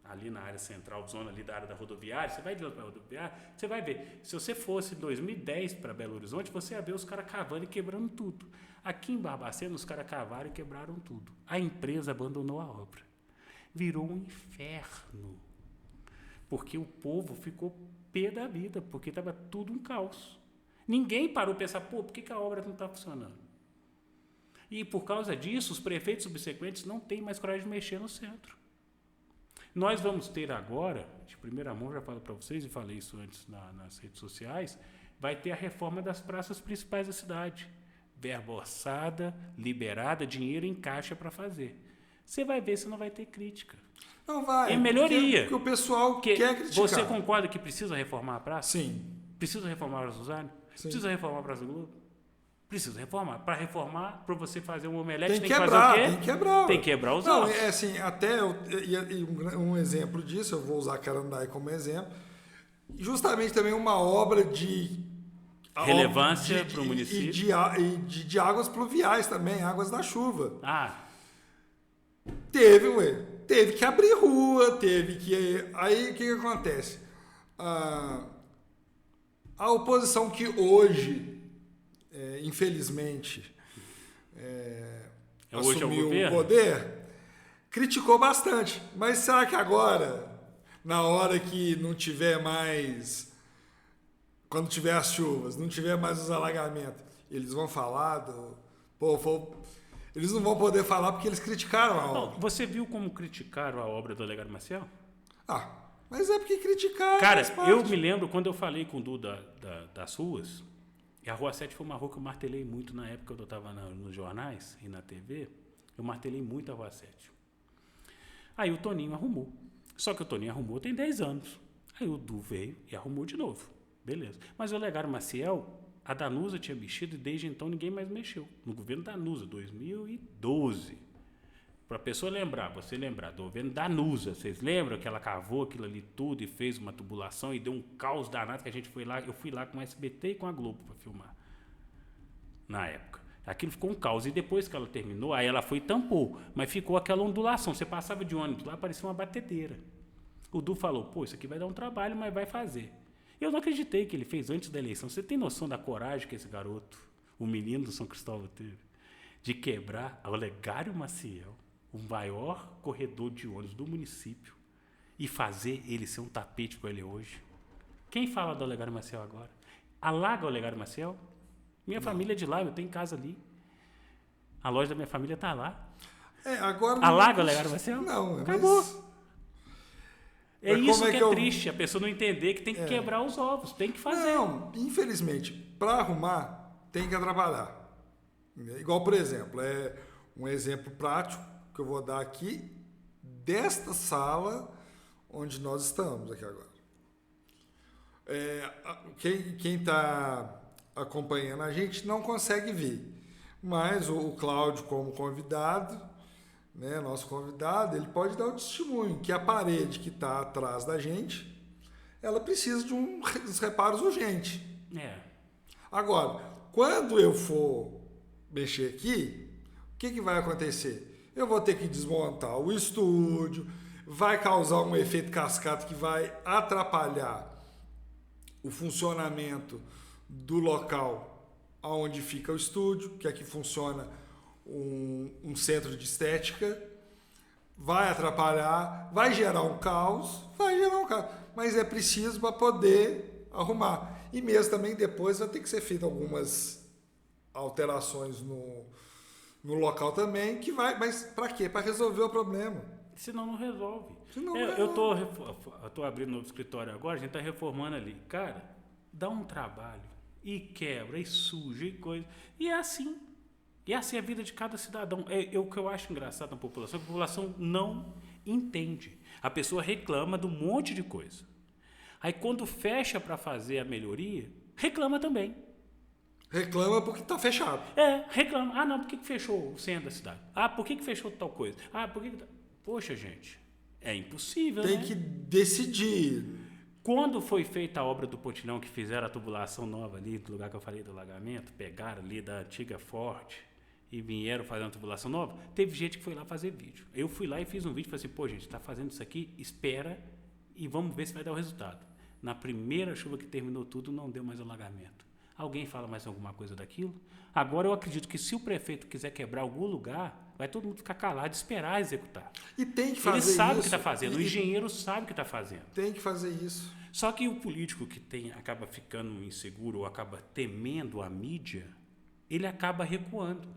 Ali na área central, zona ali da área da rodoviária, você vai de lá para a rodoviária, você vai ver. Se você fosse em 2010 para Belo Horizonte, você ia ver os caras cavando e quebrando tudo. Aqui em Barbacena, os caras cavaram e quebraram tudo. A empresa abandonou a obra. Virou um inferno. Porque o povo ficou pé da vida, porque estava tudo um caos. Ninguém parou para pensar, por que a obra não está funcionando? E por causa disso, os prefeitos subsequentes não têm mais coragem de mexer no centro. Nós vamos ter agora, de primeira mão, já falo para vocês, e falei isso antes nas redes sociais, vai ter a reforma das praças principais da cidade. Verba orçada, liberada, dinheiro em caixa para fazer. Você vai ver se não vai ter crítica. Não vai. É melhoria. Porque o pessoal quer criticar. Você concorda que precisa reformar a praça? Sim. Precisa reformar a Praça Suzane? Precisa reformar a Praça do Globo? Precisa reformar. Para reformar, para você fazer um omelete, tem que fazer o quê? Tem que quebrar. Tem que quebrar os ossos. Não, assim, até um exemplo disso, eu vou usar a Carandai como exemplo, justamente também uma obra de relevância para o município. E de águas pluviais também, águas da chuva. Teve que abrir rua, Aí o que acontece? A oposição que hoje, infelizmente, hoje assumiu é o poder, criticou bastante. Mas será que agora, na hora que não tiver mais, quando tiver as chuvas, não tiver mais os alagamentos, eles vão falar eles não vão poder falar porque eles criticaram a obra. Você viu como criticaram a obra do Olegário Maciel? Mas é porque criticaram. Cara, eu me lembro quando eu falei com o Du das ruas, e a Rua 7 foi uma rua que eu martelei muito na época que eu estava nos jornais e na TV, eu martelei muito a Rua 7. Aí o Toninho arrumou. Só que o Toninho arrumou tem 10 anos. Aí o Du veio e arrumou de novo. Beleza. Mas o Olegário Maciel, a Danusa tinha mexido e desde então ninguém mais mexeu. No governo Danusa, 2012. Para a pessoa lembrar, você lembrar do governo Danusa, vocês lembram que ela cavou aquilo ali tudo e fez uma tubulação e deu um caos danado que a gente foi lá, eu fui lá com o SBT e com a Globo para filmar. Na época. Aquilo ficou um caos. E depois que ela terminou, aí ela foi e tampou. Mas ficou aquela ondulação. Você passava de ônibus lá, parecia uma batedeira. O Du falou, isso aqui vai dar um trabalho, mas vai fazer. Eu não acreditei que ele fez antes da eleição. Você tem noção da coragem que esse garoto, o menino do São Cristóvão teve, de quebrar o Olegário Maciel, o maior corredor de ônibus do município, e fazer ele ser um tapete com ele hoje? Quem fala do Olegário Maciel agora? Alaga o Olegário Maciel? Minha família é de lá, eu tenho casa ali. A loja da minha família está lá. Agora alaga o Olegário Maciel? Não, acabou. É isso que é eu... triste, a pessoa não entender que tem que quebrar os ovos, tem que fazer. Não, infelizmente, para arrumar, tem que atrapalhar. Igual, por exemplo, um exemplo prático que eu vou dar aqui desta sala onde nós estamos aqui agora. Quem está acompanhando a gente não consegue ver, mas o Cláudio, como convidado, né, nosso convidado, ele pode dar o testemunho que a parede que está atrás da gente, ela precisa de uns reparos urgentes. Agora, quando eu for mexer aqui, o que vai acontecer? Eu vou ter que desmontar o estúdio, vai causar um efeito cascata que vai atrapalhar o funcionamento do local onde fica o estúdio, que aqui funciona um centro de estética, vai atrapalhar, vai gerar um caos, mas é preciso para poder arrumar. E mesmo também depois vai ter que ser feito algumas alterações no local também, mas para quê? Para resolver o problema. Senão não resolve. Eu tô abrindo um novo escritório agora, a gente está reformando ali. Cara, dá um trabalho, e quebra, e suja, e coisa. E é assim. E é assim a vida de cada cidadão. O que eu acho engraçado na população, a população não entende. A pessoa reclama de um monte de coisa. Aí quando fecha para fazer a melhoria, reclama também. Reclama porque está fechado. Reclama. Não, por que fechou o centro da cidade? Por que fechou tal coisa? Por que... Poxa, gente, é impossível, Tem que decidir. Quando foi feita a obra do Pontilhão, que fizeram a tubulação nova ali, do lugar que eu falei do alagamento, pegaram ali da antiga Forte e vieram fazer uma tubulação nova, teve gente que foi lá fazer vídeo. Eu fui lá e fiz um vídeo e falei assim, gente, está fazendo isso aqui, espera e vamos ver se vai dar o resultado. Na primeira chuva que terminou tudo, não deu mais alagamento. Alguém fala mais alguma coisa daquilo? Agora eu acredito que se o prefeito quiser quebrar algum lugar, vai todo mundo ficar calado e esperar executar. E tem que fazer isso. Ele sabe o que está fazendo, o engenheiro sabe o que está fazendo. Tem que fazer isso. Só que o político que acaba ficando inseguro ou acaba temendo a mídia, ele acaba recuando.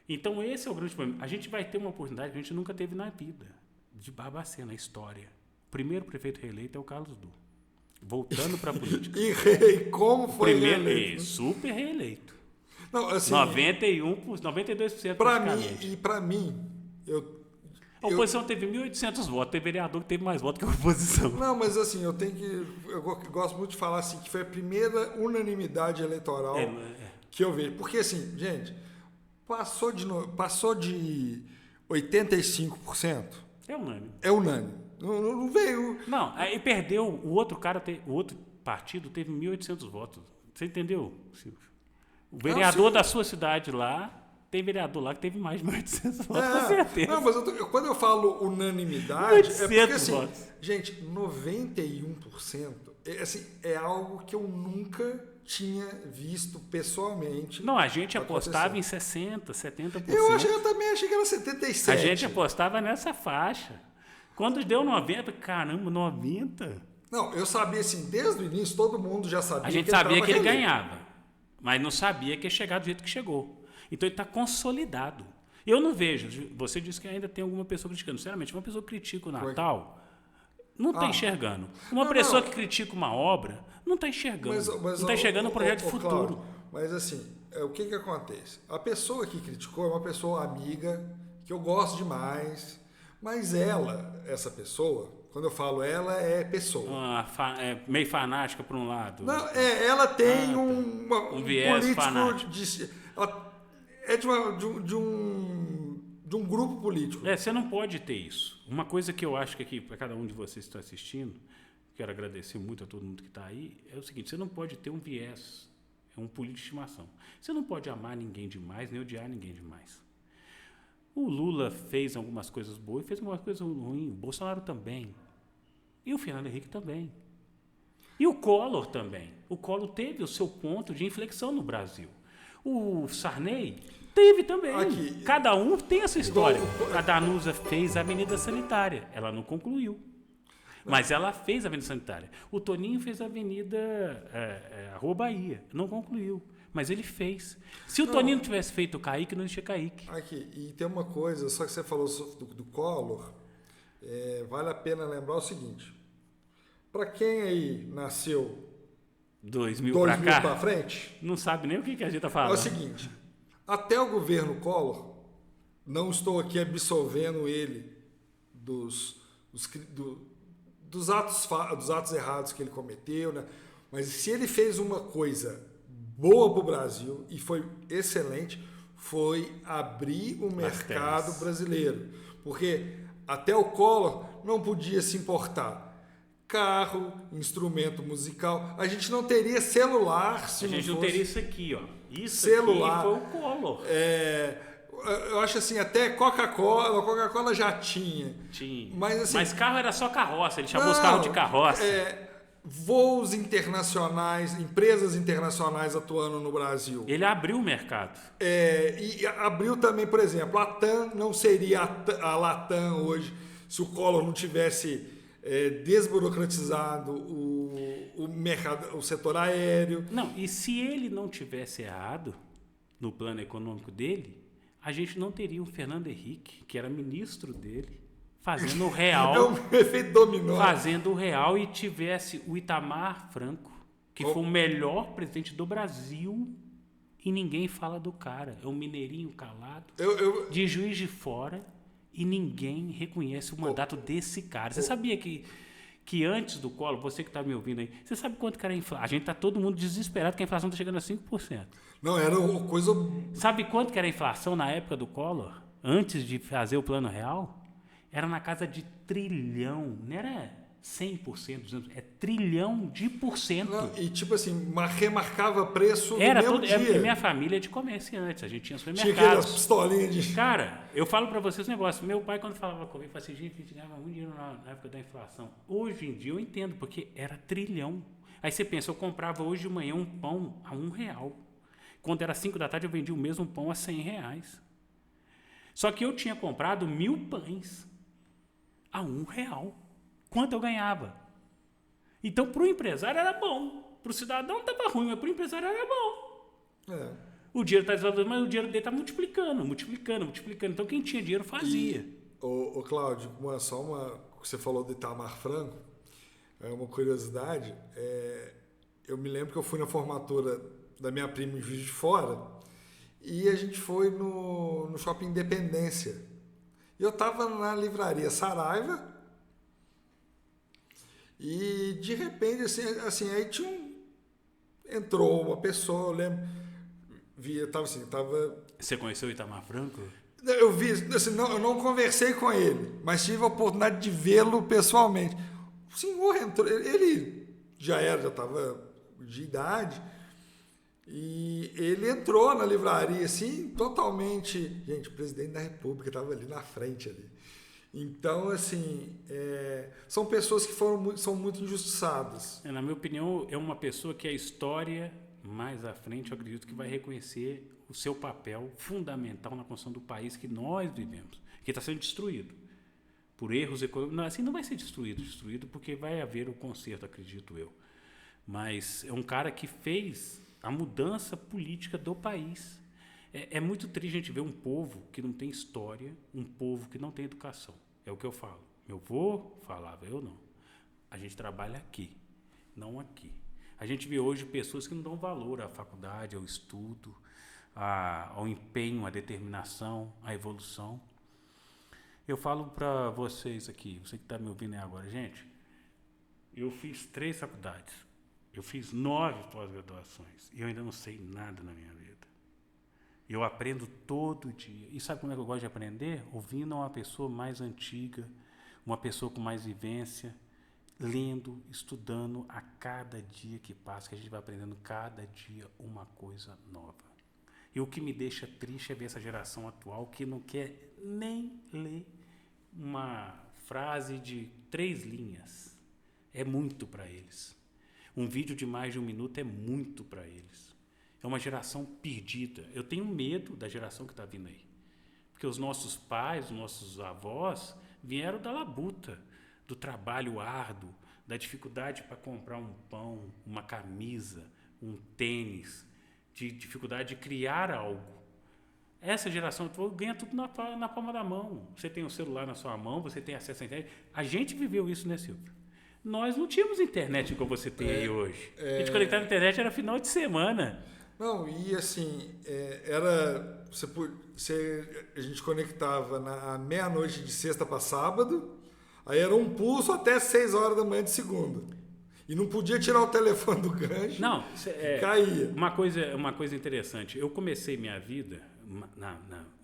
Então esse é o grande problema. A gente vai ter uma oportunidade que a gente nunca teve na vida, de Barbacena, na história. O primeiro prefeito reeleito é o Carlos Du. Voltando para a política. E como foi reeleito? Super reeleito. Não, assim, 92% praticamente. Para mim, a oposição teve 1.800 votos, teve vereador que teve mais votos que a oposição. Não, mas assim, eu gosto muito de falar assim, que foi a primeira unanimidade eleitoral que eu vejo. Porque assim, gente, passou de 85%. É unânime. Não veio. Não, aí perdeu, o outro partido teve 1.800 votos. Você entendeu, Silvio? O vereador da sua cidade lá tem vereador lá que teve mais de 1.800 votos, com certeza. Não, mas quando eu falo unanimidade, é porque assim, votos. gente, 91% assim, é algo que eu nunca tinha visto pessoalmente. Não, a gente apostava em 60%, 70%. Eu também achei que era 77%. A gente apostava nessa faixa. Quando deu 90%, caramba, 90%. Não, eu sabia assim, desde o início, todo mundo já sabia. A gente sabia que ele ganhava, mas não sabia que ia chegar do jeito que chegou. Então ele está consolidado. Eu não vejo, você disse que ainda tem alguma pessoa criticando. Sinceramente, uma pessoa que critica o Natal não está enxergando. Uma pessoa que critica uma obra não está enxergando. Não está enxergando um projeto de futuro. Claro, mas assim, o que acontece? A pessoa que criticou é uma pessoa amiga, que eu gosto demais, mas essa pessoa, quando eu falo ela, é pessoa. Meio fanática por um lado. Não, ela tem um viés político fanático. Ela é de um grupo político. Você não pode ter isso. Uma coisa que eu acho que aqui, para cada um de vocês que está assistindo, quero agradecer muito a todo mundo que está aí, é o seguinte, você não pode ter um viés, um político de estimação. Você não pode amar ninguém demais, nem odiar ninguém demais. O Lula fez algumas coisas boas e fez algumas coisas ruins. O Bolsonaro também. E o Fernando Henrique também. E o Collor também. O Collor teve o seu ponto de inflexão no Brasil. O Sarney teve também. Cada um tem essa história. A Danusa fez a Avenida Sanitária. Ela não concluiu. Mas ela fez a Avenida Sanitária. O Toninho fez a Avenida Rua Bahia. Não concluiu. Mas ele fez. Se o Toninho não tivesse feito o Kaique, não existia Kaique. E tem uma coisa, só que você falou do Collor, vale a pena lembrar o seguinte. Para quem aí nasceu 2000 para cá, para frente, não sabe nem o que a gente está falando. É o seguinte, até o governo Collor, não estou aqui absolvendo ele dos atos errados que ele cometeu, né? Mas se ele fez uma coisa boa para o Brasil e foi excelente, foi abrir o mercado brasileiro. Porque até o Collor não podia se importar carro, instrumento musical. A gente não teria celular se não fosse... A gente não teria isso aqui, ó. Isso celular. Aqui foi o Collor. Eu acho assim, até Coca-Cola já tinha. Mas carro era só carroça, ele chamou os carros de carroça. Voos internacionais, empresas internacionais atuando no Brasil. Ele abriu o mercado. E abriu também, por exemplo, a TAM não seria a Latam hoje se o Collor não tivesse desburocratizado o mercado, o setor aéreo. Não, e se ele não tivesse errado no plano econômico dele, a gente não teria o Fernando Henrique, que era ministro dele, fazendo o real. É um efeito dominó. Fazendo o real e tivesse o Itamar Franco, que foi o melhor presidente do Brasil e ninguém fala do cara. É um mineirinho calado, de Juiz de Fora, e ninguém reconhece o mandato desse cara. Você sabia que antes do Collor, você que está me ouvindo aí, você sabe quanto que era a inflação? A gente está todo mundo desesperado que a inflação está chegando a 5%. Não, era uma coisa... Sabe quanto que era a inflação na época do Collor? Antes de fazer o Plano Real? Era na casa de trilhão. Não era 100%, 200%, é trilhão de porcento. Não, e tipo assim, remarcava preço era no mesmo dia. Minha família é de comerciantes, a gente tinha supermercados. Tinha aquelas pistolinhas de... Cara, eu falo pra vocês um negócio. Meu pai, quando falava comigo, falava assim, gente, a gente ganhava muito dinheiro na época da inflação. Hoje em dia eu entendo, porque era trilhão. Aí você pensa, eu comprava hoje de manhã um pão a R$1. Quando era 5 da tarde, eu vendia o mesmo pão a R$100. Só que eu tinha comprado 1.000 pães a R$1. Quanto eu ganhava? Então, para o empresário era bom. Para o cidadão estava ruim, mas para o empresário era bom. O dinheiro está desvalorizando, mas o dinheiro dele está multiplicando. Então, quem tinha dinheiro fazia. Ô Cláudio, você falou do Itamar Franco, uma curiosidade. Eu me lembro que eu fui na formatura da minha prima em Juiz de Fora e a gente foi no Shopping Independência. E eu estava na livraria Saraiva e de repente, assim aí entrou uma pessoa, eu lembro, Você conheceu o Itamar Franco? Eu vi, assim, eu não conversei com ele, mas tive a oportunidade de vê-lo pessoalmente. O senhor entrou, ele já estava de idade, E ele entrou na livraria, assim, totalmente... Gente, o presidente da República estava ali na frente. Ali. Então, assim, são pessoas que são muito injustiçadas. Na minha opinião, é uma pessoa que a história, mais à frente, eu acredito que vai reconhecer o seu papel fundamental na construção do país que nós vivemos, que está sendo destruído por erros econômicos. Não, assim não vai ser destruído porque vai haver o conserto, acredito eu. Mas é um cara que fez a mudança política do país. É muito triste a gente ver um povo que não tem história, um povo que não tem educação. É o que eu falo. Meu avô falava, eu não. A gente trabalha aqui, não aqui. A gente vê hoje pessoas que não dão valor à faculdade, ao estudo, ao empenho, à determinação, à evolução. Eu falo para vocês aqui, você que está me ouvindo aí agora, gente, eu fiz 3 faculdades. Eu fiz 9 pós-graduações e eu ainda não sei nada na minha vida. Eu aprendo todo dia. E sabe como é que eu gosto de aprender? Ouvindo uma pessoa mais antiga, uma pessoa com mais vivência, lendo, estudando a cada dia que passa, que a gente vai aprendendo cada dia uma coisa nova. E o que me deixa triste é ver essa geração atual que não quer nem ler uma frase de 3 linhas. É muito para eles. Um vídeo de mais de 1 minuto é muito para eles. É uma geração perdida. Eu tenho medo da geração que está vindo aí. Porque os nossos pais, os nossos avós vieram da labuta, do trabalho árduo, da dificuldade para comprar um pão, uma camisa, um tênis, de dificuldade de criar algo. Essa geração ganha tudo na palma da mão. Você tem um celular na sua mão, você tem acesso à internet. A gente viveu isso, né, Silvio? Nós não tínhamos internet como você tem aí hoje. A gente conectava na internet, era final de semana. Não, e assim, a gente conectava na meia-noite de sexta para sábado, aí era um pulso até 6 horas da manhã de segunda. E não podia tirar o telefone do gancho, não, caía. Uma coisa interessante, eu comecei minha vida,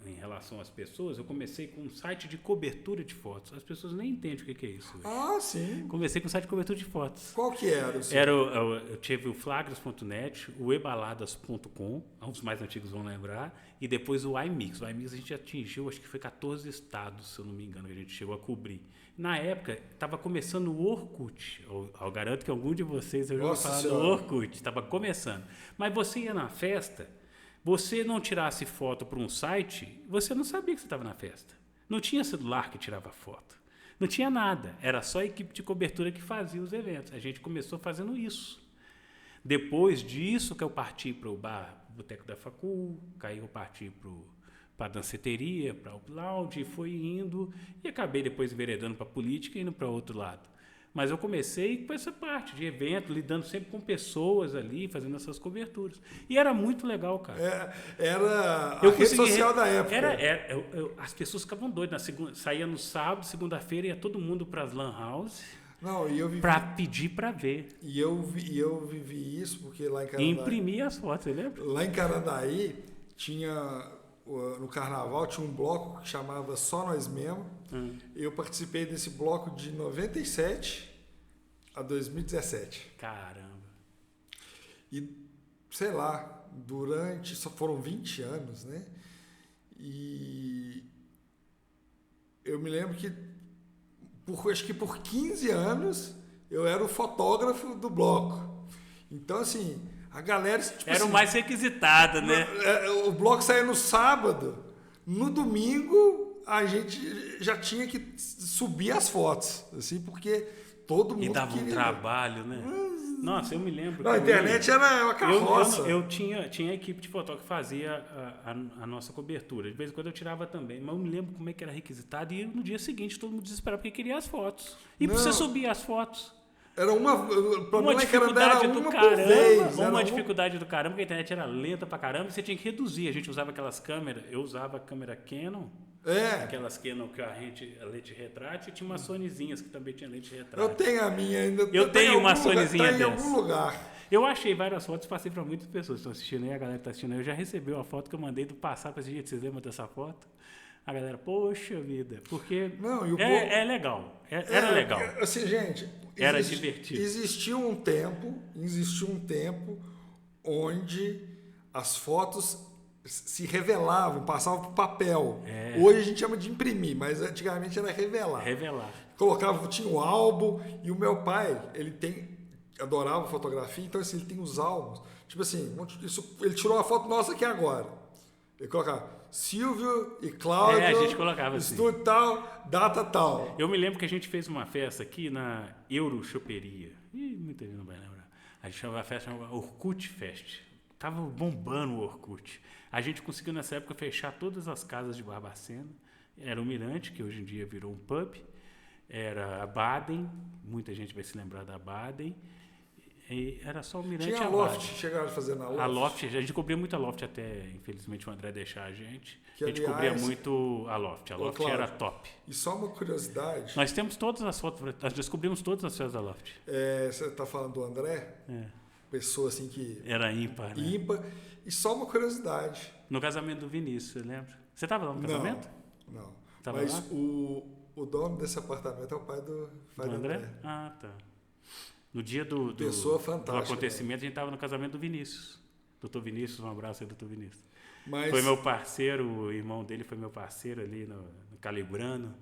em relação às pessoas, eu comecei com um site de cobertura de fotos. As pessoas nem entendem o que é isso hoje. Ah, sim. Comecei com um site de cobertura de fotos. Qual que era? Eu tive o flagras.net, o ebaladas.com, os mais antigos vão lembrar, e depois o iMix. O iMix a gente atingiu, acho que foi 14 estados, se eu não me engano, que a gente chegou a cobrir. Na época, estava começando o Orkut. Eu garanto que algum de vocês já ouviu falar do Orkut. Estava começando. Mas você ia na festa, você não tirasse foto para um site, você não sabia que você estava na festa. Não tinha celular que tirava foto. Não tinha nada. Era só a equipe de cobertura que fazia os eventos. A gente começou fazendo isso. Depois disso que eu parti para o bar, o Boteco da Facul, aí eu parti para a danceteria, para o lounge, foi indo e acabei depois enveredando para a política e indo para outro lado. Mas eu comecei com essa parte de evento, lidando sempre com pessoas ali, fazendo essas coberturas. E era muito legal, cara. Era a rede social da época. As pessoas ficavam doidas. Saía no sábado, segunda-feira, ia todo mundo para as lan houses para pedir para ver. E eu vivi isso porque lá em Carandaí... E imprimia as fotos, você lembra? Lá em Carandaí tinha... No carnaval tinha um bloco que chamava Só Nós Mesmo. Eu participei desse bloco de 97 a 2017. Caramba. E, sei lá, só foram 20 anos, né? E eu me lembro que, acho que por 15 anos, eu era o fotógrafo do bloco. Então, assim... A galera... Tipo era assim, o mais requisitado, né? O bloco saía no sábado. No domingo, a gente já tinha que subir as fotos. Assim, porque todo mundo E dava queria... um trabalho, né? Nossa, eu me lembro. A internet era uma carroça. Eu tinha a equipe de fotógrafo que fazia a nossa cobertura. De vez em quando eu tirava também. Mas eu me lembro como é que era requisitado. E no dia seguinte todo mundo desesperava porque queria as fotos. E pra você subir as fotos... Era uma dificuldade do caramba, vez, uma dificuldade do caramba, porque a internet era lenta pra caramba, e você tinha que reduzir. A gente usava aquelas câmeras, eu usava a câmera Canon, aquelas Canon que a lente retrato, e tinha umas Sonyzinhas que também tinha lente retrato. Eu tenho a minha ainda. Eu tenho uma Sonyzinha dessa. Em algum lugar. Eu achei várias fotos, passei para muitas pessoas que estão assistindo aí, a galera que está assistindo aí, eu já recebi uma foto que eu mandei do passado para esse gente, vocês lembram dessa foto? A galera, poxa vida, porque é legal, era legal. Assim, gente, era divertido. Existiu um tempo onde as fotos se revelavam, passavam por papel. Hoje a gente chama de imprimir, mas antigamente era revelar. Colocava, tinha o álbum, e o meu pai, adorava fotografia, então assim, ele tem os álbuns. Tipo assim, ele tirou uma foto nossa aqui agora. Ele colocava Silvio e Cláudio, a gente colocava estúdio tal, data tal. Eu me lembro que a gente fez uma festa aqui na Euro Choperia. Muita gente não vai lembrar. A gente chamava a festa Orkut Fest. Tava bombando o Orkut. A gente conseguiu nessa época fechar todas as casas de Barbacena. Era o Mirante, que hoje em dia virou um pub. Era a Baden, muita gente vai se lembrar da Baden. E era só o Mirante. Tinha a Loft, chegaram a fazer na Loft. A Loft, a gente cobria muito a Loft até, infelizmente, o André deixar a gente. Que, a gente aliás, cobria muito a Loft. A Loft Cláudio, era top. E só uma curiosidade. Nós temos todas as fotos, nós descobrimos todas as fotos da Loft. Você está falando do André? Pessoa assim que... Era ímpar, né? Ímpar. E só uma curiosidade. No casamento do Vinícius, você lembra? Você estava lá no casamento? Não. Tava Mas lá? o dono desse apartamento é o pai do André? Ah, tá. No dia do acontecimento, a gente estava no casamento do Vinícius. Doutor Vinícius, um abraço aí, doutor Vinícius. Foi meu parceiro, o irmão dele foi meu parceiro ali no Calibrano.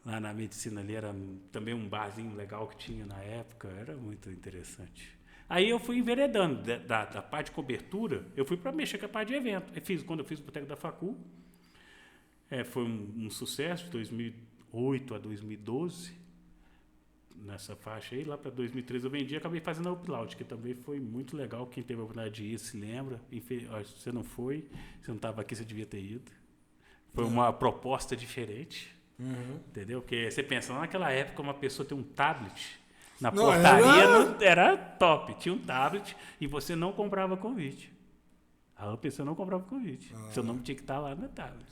Lá na medicina ali era também um barzinho legal que tinha na época. Era muito interessante. Aí eu fui enveredando da parte de cobertura, eu fui para mexer com a parte de evento. Quando eu fiz o Boteco da Facul, foi um sucesso de 2008 a 2012. Nessa faixa aí, lá para 2013 eu vendi e acabei fazendo a Upload, que também foi muito legal. Quem teve a oportunidade de ir se lembra. Você não foi, você não estava aqui, você devia ter ido. Foi uma proposta diferente, entendeu? Porque você pensa, naquela época uma pessoa ter um tablet na portaria era top. Tinha um tablet e você não comprava convite. A pessoa não comprava convite. Seu nome tinha que estar lá no tablet.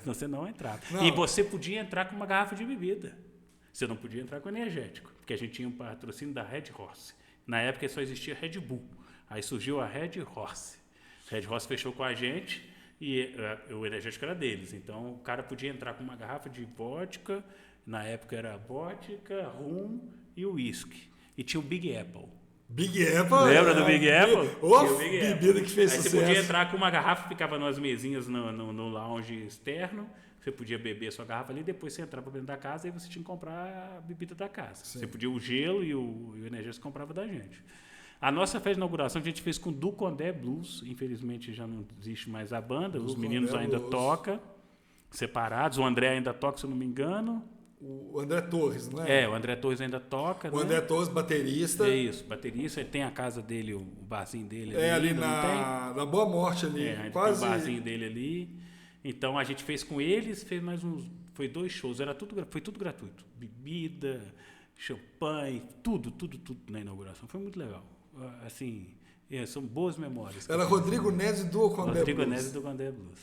Senão você não entrava. E você podia entrar com uma garrafa de bebida. Você não podia entrar com energético, porque a gente tinha um patrocínio da Red Horse. Na época só existia Red Bull. Aí surgiu a Red Horse. A Red Horse fechou com a gente e o energético era deles. Então o cara podia entrar com uma garrafa de vodka, na época era vodka, rum e uísque. E tinha o Big Apple. Big Apple? Lembra do Big Apple? Bebida que fez sucesso. Aí você podia entrar com uma garrafa, ficava nas mesinhas no lounge externo. Você podia beber a sua garrafa ali, depois você entrava dentro da casa e você tinha que comprar a bebida da casa. Sim. Você podia o gelo e o energético comprava da gente. A nossa festa de inauguração a gente fez com o Du Condé Blues. Infelizmente já não existe mais a banda. Os meninos ainda tocam, separados. O André ainda toca, se eu não me engano. O André Torres, não é? O André Torres ainda toca. O André Torres, baterista. É isso, baterista. Ele tem a casa dele, o barzinho dele. Ali na Boa Morte ali. Quase. Tem o barzinho dele ali. Então a gente fez com eles, fez mais foi 2 shows, foi tudo gratuito. Bebida, champanhe, tudo na inauguração. Foi muito legal. Assim, são boas memórias. Era Rodrigo Nese do Condé Blues. Rodrigo Nese do Condé Blues.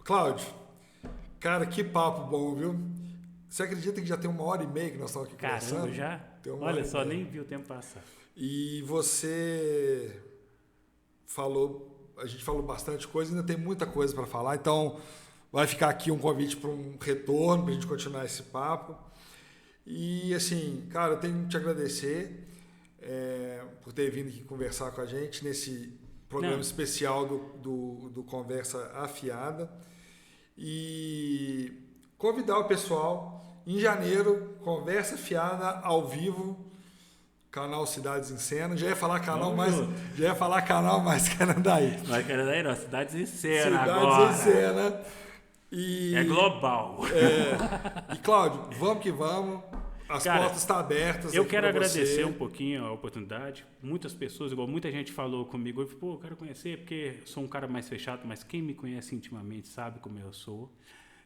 Cláudio, cara, que papo bom, viu? Você acredita que já tem 1h30 que nós estamos aqui conversando? Caramba, já? Olha só, nem vi o tempo passar. E você a gente falou bastante coisa, ainda tem muita coisa para falar, então vai ficar aqui um convite para um retorno, para a gente continuar esse papo. E assim, cara, eu tenho que te agradecer por ter vindo aqui conversar com a gente nesse programa especial do Conversa Afiada. E convidar o pessoal, em janeiro, Conversa Afiada ao vivo, canal Cidades em Cena. Já ia falar canal mais Canandaí. Mais Canandaí não, Cidades em Cena Cidades agora. Cidades em Cena. É global. E Cláudio, vamos que vamos. As portas estão abertas. Eu quero agradecer um pouquinho a oportunidade. Muitas pessoas, igual muita gente falou comigo, eu falei, eu quero conhecer, porque sou um cara mais fechado, mas quem me conhece intimamente sabe como eu sou.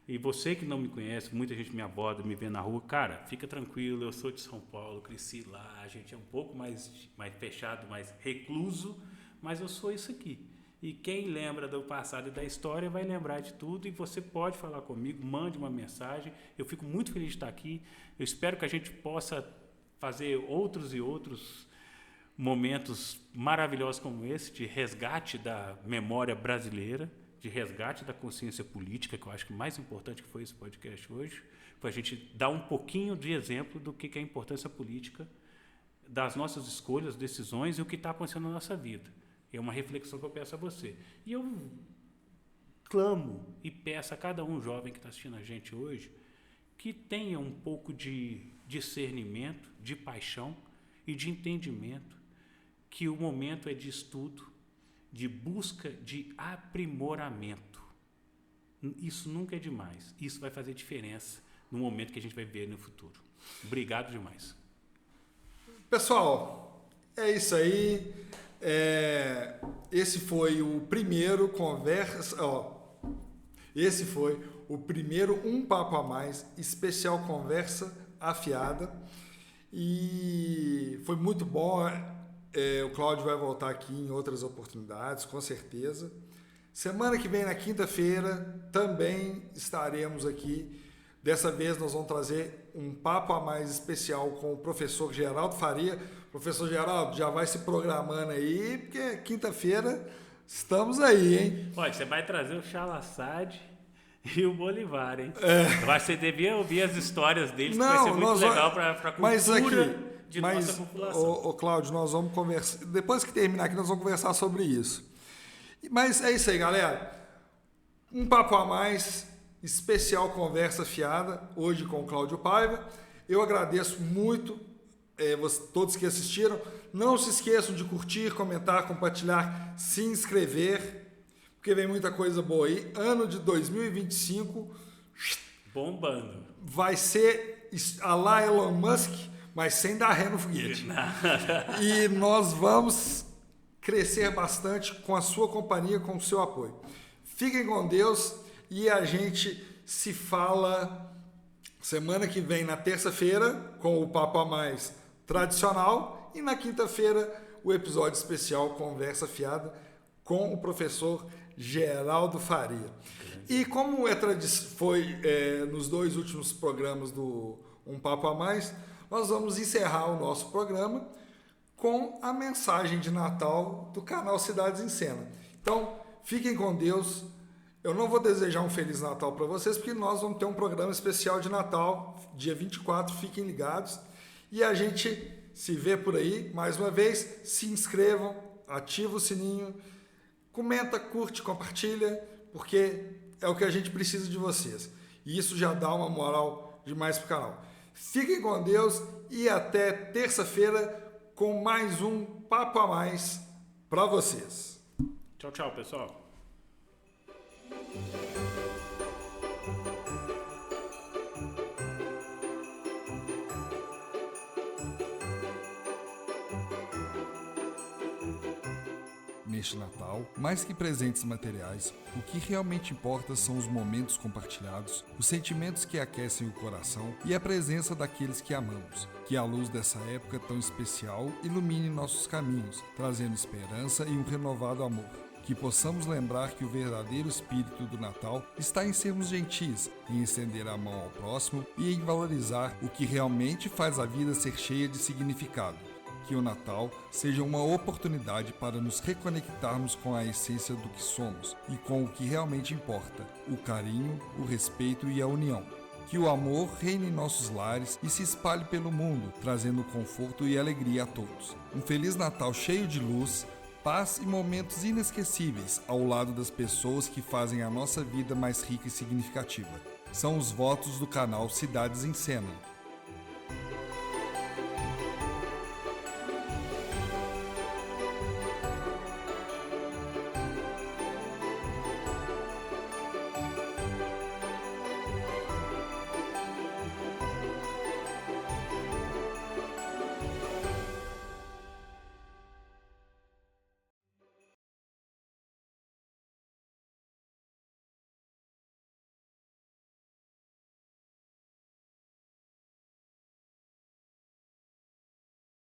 E você que não me conhece, muita gente me aborda, me vê na rua, cara, fica tranquilo, eu sou de São Paulo, cresci lá, a gente é um pouco mais fechado, mais recluso, mas eu sou isso aqui. E quem lembra do passado e da história vai lembrar de tudo, e você pode falar comigo, mande uma mensagem, eu fico muito feliz de estar aqui, eu espero que a gente possa fazer outros e outros momentos maravilhosos como esse, de resgate da memória brasileira, de resgate da consciência política, que eu acho que o mais importante que foi esse podcast hoje, foi a gente dar um pouquinho de exemplo do que é a importância política das nossas escolhas, decisões e o que está acontecendo na nossa vida. É uma reflexão que eu peço a você. E eu clamo e peço a cada um jovem que está assistindo a gente hoje que tenha um pouco de discernimento, de paixão e de entendimento que o momento é de estudo, de busca de aprimoramento. Isso nunca é demais. Isso vai fazer diferença no momento que a gente vai viver no futuro. Obrigado demais. Pessoal, é isso aí. Esse foi o primeiro conversa. Esse foi o primeiro Um Papo a Mais, especial conversa afiada. E foi muito bom. O Cláudio vai voltar aqui em outras oportunidades, com certeza. Semana que vem, na quinta-feira, também estaremos aqui. Dessa vez nós vamos trazer um papo a mais especial com o professor Geraldo Faria. Professor Geraldo, já vai se programando aí, porque quinta-feira estamos aí, hein? Olha, você vai trazer o Chalassade e o Bolivar, hein? Você devia ouvir as histórias deles, que vai ser muito legal para a cultura de nossa população. Cláudio, nós vamos conversar. Depois que terminar aqui, nós vamos conversar sobre isso. Mas é isso aí, galera. Um papo a mais, especial conversa fiada, hoje com o Cláudio Paiva. Eu agradeço muito todos que assistiram. Não se esqueçam de curtir, comentar, compartilhar, se inscrever, porque vem muita coisa boa aí. Ano de 2025 bombando. Vai ser a lá Elon Musk, mas sem dar ré no foguete. E nós vamos crescer bastante com a sua companhia, com o seu apoio. Fiquem com Deus e a gente se fala semana que vem, na terça-feira, com o Papo a Mais tradicional, e na quinta-feira o episódio especial Conversa Fiada com o professor Geraldo Faria. E como foi nos 2 últimos programas do Um Papo a Mais, nós vamos encerrar o nosso programa com a mensagem de Natal do canal Cidades em Cena. Então, fiquem com Deus. Eu não vou desejar um Feliz Natal para vocês, porque nós vamos ter um programa especial de Natal, dia 24, fiquem ligados. E a gente se vê por aí. Mais uma vez, se inscrevam, ativa o sininho, comenta, curte, compartilha, porque é o que a gente precisa de vocês. E isso já dá uma moral demais para o canal. Fiquem com Deus e até terça-feira com mais um Papo a Mais para vocês. Tchau, tchau, pessoal. Neste Natal, mais que presentes materiais, o que realmente importa são os momentos compartilhados, os sentimentos que aquecem o coração e a presença daqueles que amamos. Que a luz dessa época tão especial ilumine nossos caminhos, trazendo esperança e um renovado amor. Que possamos lembrar que o verdadeiro espírito do Natal está em sermos gentis, em estender a mão ao próximo e em valorizar o que realmente faz a vida ser cheia de significado. Que o Natal seja uma oportunidade para nos reconectarmos com a essência do que somos e com o que realmente importa, o carinho, o respeito e a união. Que o amor reine em nossos lares e se espalhe pelo mundo, trazendo conforto e alegria a todos. Um Feliz Natal cheio de luz, paz e momentos inesquecíveis ao lado das pessoas que fazem a nossa vida mais rica e significativa. São os votos do canal Cidades em Cena.